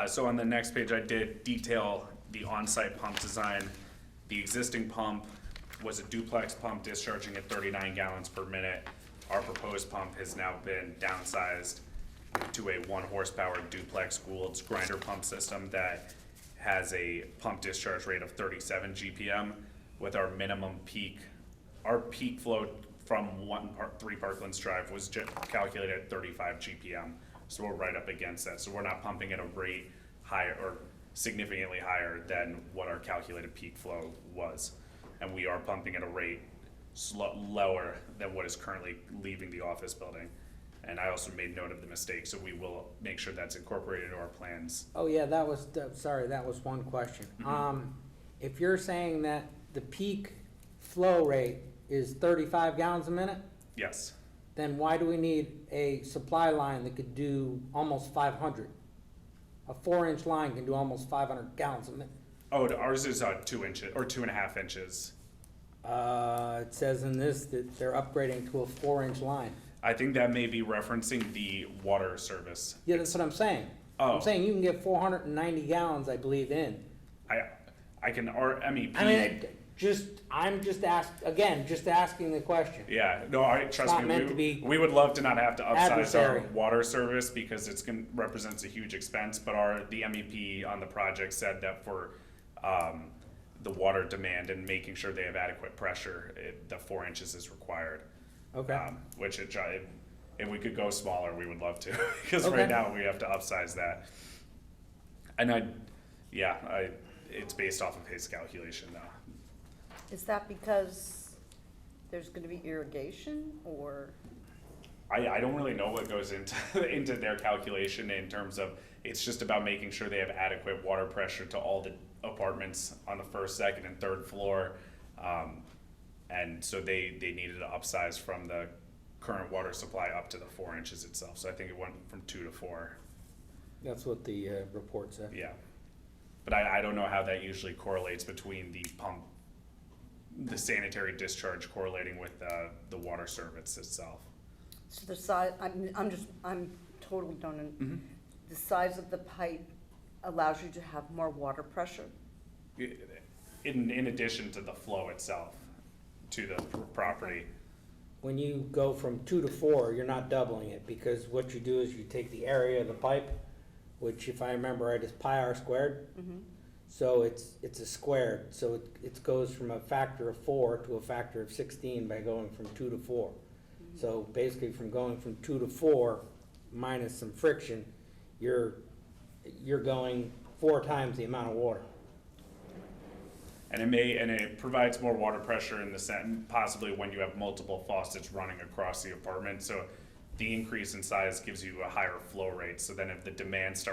So on the next page, I did detail the on-site pump design. The existing pump was a duplex pump discharging at 39 gallons per minute. Our proposed pump has now been downsized to a 1 horsepower duplex Gould's grinder pump system that has a pump discharge rate of 37 GPM with our minimum peak. Our peak flow from 3 Parklands Drive was calculated at 35 GPM. So we're right up against that. So we're not pumping at a rate higher or significantly higher than what our calculated peak flow was. And we are pumping at a rate lower than what is currently leaving the office building. And I also made note of the mistake, so we will make sure that's incorporated into our plans. Oh, yeah, that was, sorry, that was one question. If you're saying that the peak flow rate is 35 gallons a minute, Yes. then why do we need a supply line that could do almost 500? A 4-inch line can do almost 500 gallons a minute. Oh, ours is 2 inches or 2.5 inches. It says in this that they're upgrading to a 4-inch line. I think that may be referencing the water service. Yeah, that's what I'm saying. Oh. I'm saying you can get 490 gallons, I believe, in. I can, our MEP. I mean, I'm just asking the question. Yeah, no, trust not me, meant to be we would love to not have to upsize adversary. our water service because represents a huge expense, but the MEP on the project said that for, the water demand and making sure they have adequate pressure, the 4 inches is required. Okay. Which if we could go smaller, we would love to, because Okay. right now we have to upsize that. And it's based off of his calculation though. Is that because there's gonna be irrigation, or? I don't really know what goes into their calculation in terms of, it's just about making sure they have adequate water pressure to all the apartments on the first, second, and third floor. And so they needed to upsize from the current water supply up to the 4 inches itself. So I think it went from 2 to 4. That's what the report said. Yeah. But I don't know how that usually correlates between the pump, the sanitary discharge correlating with the water service itself. So the size, I'm totally don't, the size of the pipe allows you to have more water pressure? In addition to the flow itself to the property. When you go from 2 to 4, you're not doubling it, because what you do is you take the area of the pipe, which if I remember right is pi r squared. So it's a squared, so it goes from a factor of 4 to a factor of 16 by going from 2 to 4. So basically from going from 2 to 4 minus some friction, you're going 4 times the amount of water. And it provides more water pressure in the set, possibly when you have multiple faucets running across the apartment. So the increase in size gives you a higher flow rate. So then if the demand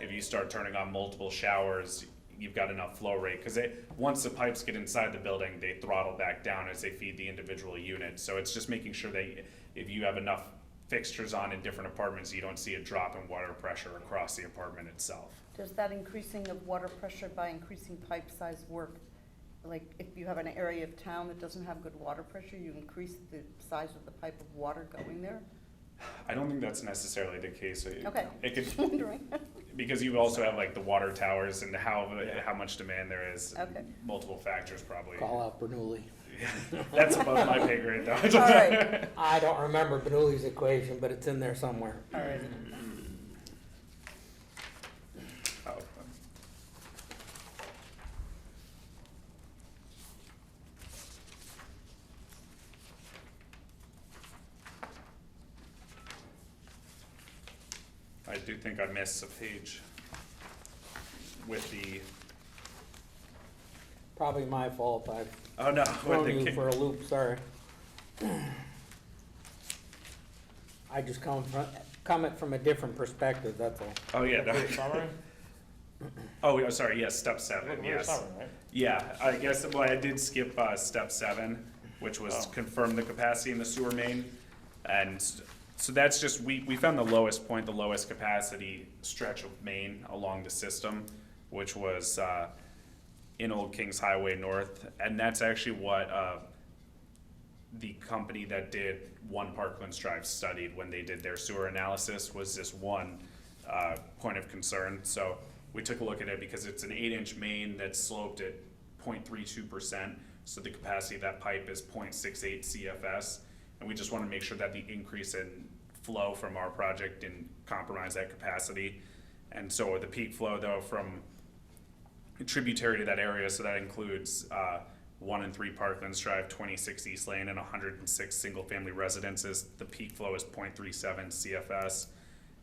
if you start turning on multiple showers, you've got enough flow rate. Because once the pipes get inside the building, they throttle back down as they feed the individual units. So it's just making sure that if you have enough fixtures on in different apartments, you don't see a drop in water pressure across the apartment itself. Does that increasing of water pressure by increasing pipe size work? Like, if you have an area of town that doesn't have good water pressure, you increase the size of the pipe of water going there? I don't think that's necessarily the case. Okay, It could, just wondering. because you also have like the water towers and how much demand there is. Okay. Multiple factors probably. Call out Bernoulli. That's above my pay grade though. All right, I don't remember Bernoulli's equation, but it's in there somewhere. all right. Oh. I do think I missed a page with the, Probably my fault, I've oh no. thrown with you the, for a loop, sorry. I just come it from a different perspective, that's all. oh yeah. No. Summary? Oh, yeah, sorry, yes, step 7, We're yes. summary, right? Yeah, I guess, well, I did skip step 7, which was confirm the capacity in the sewer main. And so that's just, we found the lowest point, the lowest capacity stretch of main along the system, which was in Old Kings Highway North. And that's actually what the company that did 1 Parklands Drive studied when they did their sewer analysis, was this one point of concern. So we took a look at it because it's an 8-inch main that's sloped at 0.32%. So the capacity of that pipe is 0.68 CFS. And we just want to make sure that the increase in flow from our project didn't compromise that capacity. And so the peak flow though from tributary to that area, so that includes 1 and 3 Parklands Drive, 26 East Lane, and 106 single-family residences. The peak flow is 0.37 CFS,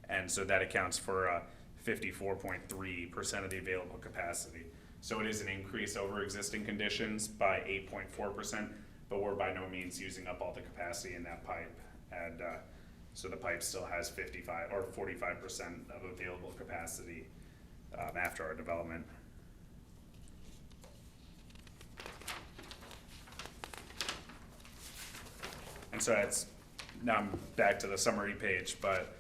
and so that accounts for 54.3% of the available capacity. So it is an increase over existing conditions by 8.4%, but we're by no means using up all the capacity in that pipe. And so the pipe still has 55 or 45% of available capacity after our development. And so that's, now I'm back to the summary page, but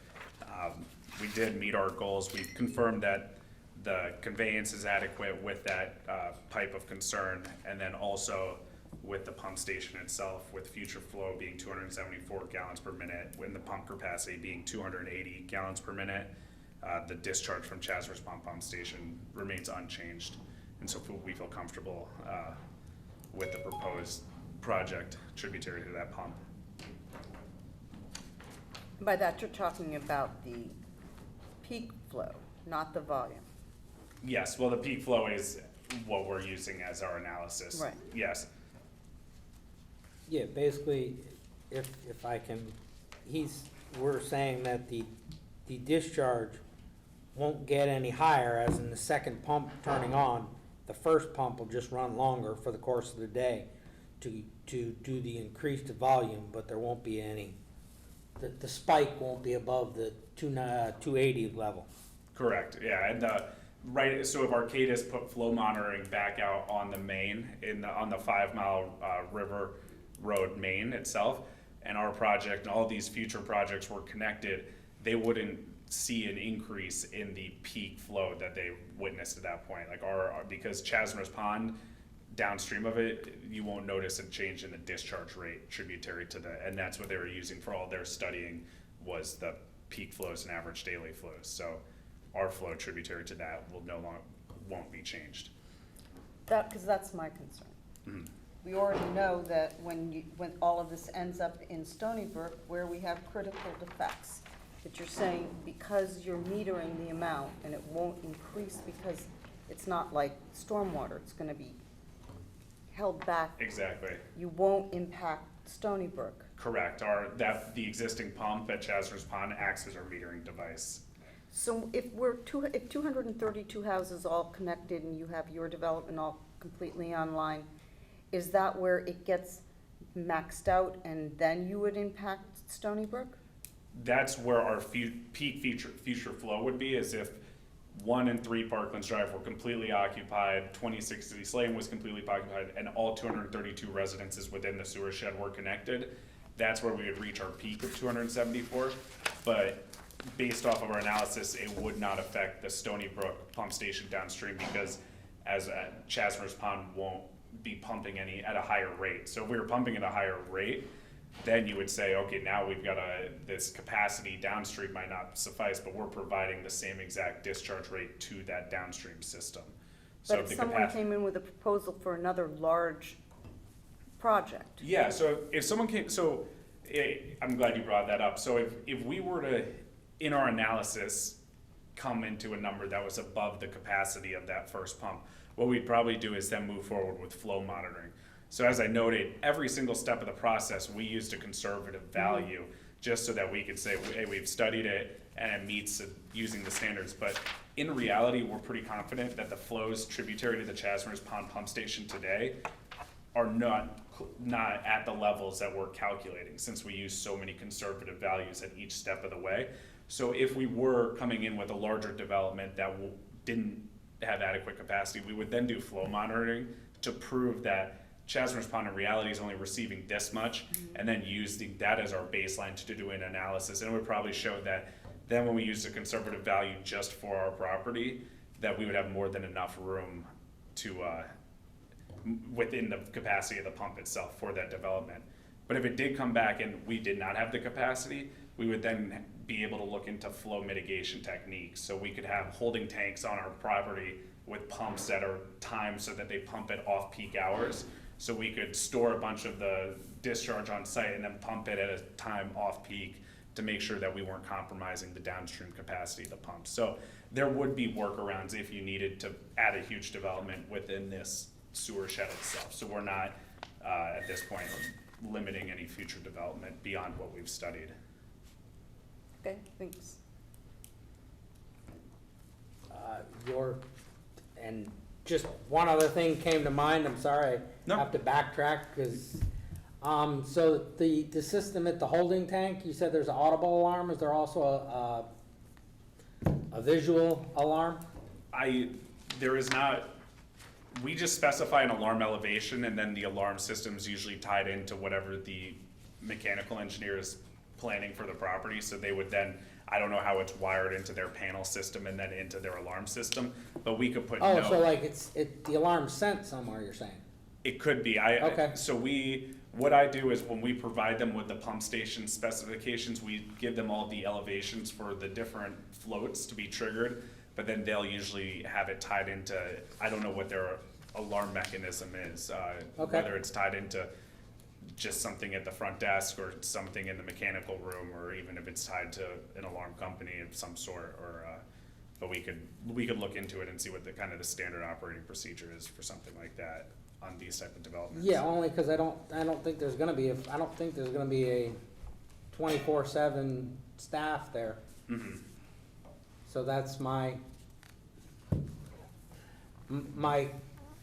we did meet our goals. We confirmed that the conveyance is adequate with that pipe of concern, and then also with the pump station itself, with future flow being 274 gallons per minute, when the pump capacity being 280 gallons per minute, the discharge from Chatsworth pump station remains unchanged. And so we feel comfortable with the proposed project tributary to that pump. By that, you're talking about the peak flow, not the volume. Yes, well, the peak flow is what we're using as our analysis. Right. Yes, Yeah, basically, if I can, we're saying that the discharge won't get any higher, as in the second pump turning on, the first pump will just run longer for the course of the day to do the increased volume, but there won't be any, the spike won't be above the 280 level. correct, yeah, and right, so if Arcadis put flow monitoring back out on the main, on the 5 Mile River Road main itself, and our project and all these future projects were connected, they wouldn't see an increase in the peak flow that they witnessed at that point. Like because Chasmer's Pond, downstream of it, you won't notice a change in the discharge rate tributary to and that's what they were using for all their studying, was the peak flows and average daily flows. So our flow tributary to that won't be changed. Because that's my concern. Mm-hmm. We already know that when all of this ends up in Stony Brook, where we have critical defects, that you're saying because you're metering the amount and it won't increase because it's not like stormwater, it's gonna be held back. Exactly. You won't impact Stony Brook. Correct. The existing pump at Chasmer's Pond acts as our metering device. So if if 232 houses all connected and you have your development all completely online, is that where it gets maxed out and then you would impact Stony Brook? That's where our peak future flow would be, is if 1 and 3 Parklands Drive were completely occupied, 26 East Lane was completely occupied, and all 232 residences within the sewer shed were connected. That's where we would reach our peak of 274. But based off of our analysis, it would not affect the Stony Brook pump station downstream, because as Chasmer's Pond won't be pumping any at a higher rate. So if we were pumping at a higher rate, then you would say, okay, now we've got this capacity downstream might not suffice, but we're providing the same exact discharge rate to that downstream system. So But if someone came in with a proposal for another large project, Yeah, so if someone came, I'm glad you brought that up. So if we were to, in our analysis, come into a number that was above the capacity of that first pump, what we'd probably do is then move forward with flow monitoring. So as I noted, every single step of the process, we used a conservative value just so that we could say, hey, we've studied it and it meets using the standards. But in reality, we're pretty confident that the flows tributary to the Chasmer's Pond pump station today are not at the levels that we're calculating, since we use so many conservative values at each step of the way. So if we were coming in with a larger development that didn't have adequate capacity, we would then do flow monitoring to prove that Chasmer's Pond in reality is only receiving this much, and then use that as our baseline to do an analysis. And it would probably show that then when we use a conservative value just for our property, that we would have more than enough room to within the capacity of the pump itself for that development. But if it did come back and we did not have the capacity, we would then be able to look into flow mitigation techniques. So we could have holding tanks on our property with pumps that are timed so that they pump at off-peak hours. So we could store a bunch of the discharge on site and then pump it at a time off-peak to make sure that we weren't compromising the downstream capacity of the pump. So there would be workarounds if you needed to add a huge development within this sewer shed itself. So we're not, at this point, limiting any future development beyond what we've studied. Okay, thanks. And just one other thing came to mind, I'm sorry, I No. have to backtrack, because, so the system at the holding tank, you said there's an audible alarm, is there also a visual alarm? There is not, we just specify an alarm elevation, and then the alarm system's usually tied into whatever the mechanical engineer is planning for the property, so they would then, I don't know how it's wired into their panel system and then into their alarm system, but we could put Oh, no. so like the alarm's sent somewhere, you're saying? It could be, Okay. So what I do is when we provide them with the pump station specifications, we give them all the elevations for the different floats to be triggered, but then they'll usually have it tied into, I don't know what their alarm mechanism is. Okay. Whether it's tied into just something at the front desk or something in the mechanical room, or even if it's tied to an alarm company of some sort, or, but we could look into it and see what the kind of the standard operating procedure is for something like that on these type of developments. Yeah, only because I don't think there's gonna be a 24/7 staff there. Mhm. So that's my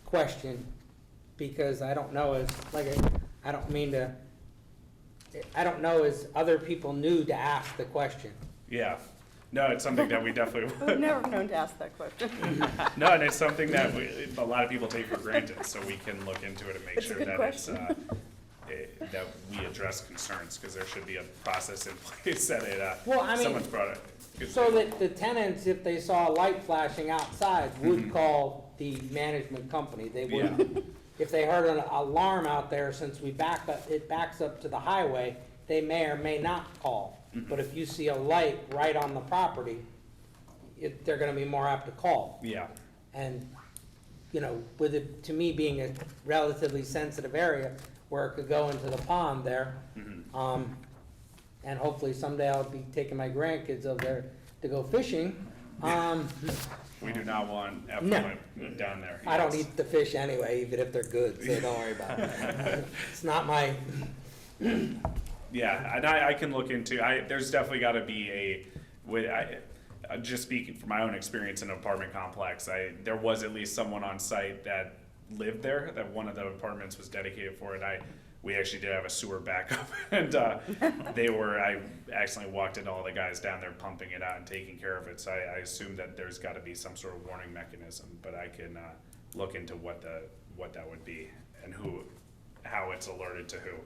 question, because I don't know as other people knew to ask the question. Yeah, no, it's something that we I've definitely, never known to ask that question. no, and it's something that a lot of people take for granted, so we can look into it and make It's a sure good that question. that we address concerns, because there should be a process in place that Well, I mean, someone's brought it. So that the tenants, if they saw a light flashing outside, would call the management company. They wouldn't, if they heard an alarm out there, since it backs up to the highway, they may or may not call. But if you see a light right on the property, they're gonna be more apt to call. Yeah, And, with it, to me, being a relatively sensitive area where it could go into the pond there, and hopefully someday I'll be taking my grandkids over there to go fishing. we do not want No. effluent down there. I don't Yes. eat the fish anyway, even if they're good, so don't worry about it. It's not my, Yeah, and I can look into, there's definitely gotta be just speaking from my own experience in an apartment complex, there was at least someone on site that lived there, that one of the apartments was dedicated for it. We actually did have a sewer backup, and I accidentally walked into all the guys down there pumping it out and taking care of it, so I assume that there's gotta be some sort of warning mechanism, but I can, look into what that would be and how it's alerted to who,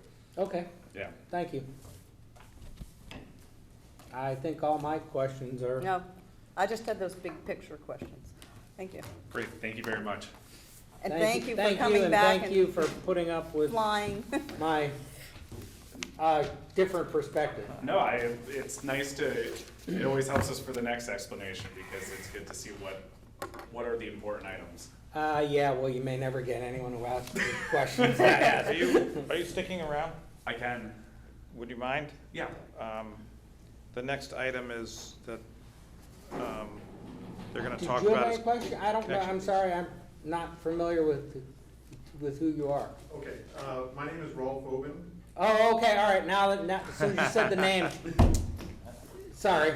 okay, yeah. thank you. I think all my questions are, No, I just had those big picture questions. Thank you. Great, thank you very much. And thank you for coming back Thank you and for putting up with flying. my, different perspective. No, it's nice it always helps us for the next explanation, because it's good to see what are the important items. Yeah, well, you may never get anyone who asks the questions I ask. Are you sticking around? I can, Would you mind? yeah, The next item is that, they're gonna Did talk you have about. any question? I don't know, I'm connections. sorry, I'm not familiar with who you are. Okay, my name is Rolf Oben. Oh, okay, all right, now, as soon as you said the name, sorry.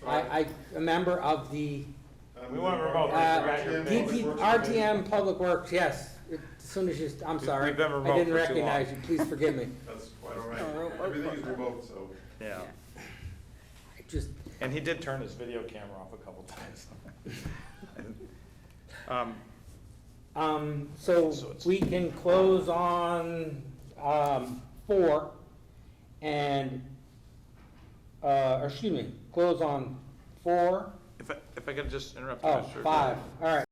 I'm a member of the, We want remote. RTM Public Works, yes. As soon as I'm sorry. We've been I remote didn't for too long. recognize you, please forgive me. That's quite all right. Oh, Everything is remote, so. Yeah, I just, and he did turn his video camera off a couple times. so So it's- we can close on, 4 and, or excuse me, close on 4, If I could just interrupt. oh, Mr. 5, all right.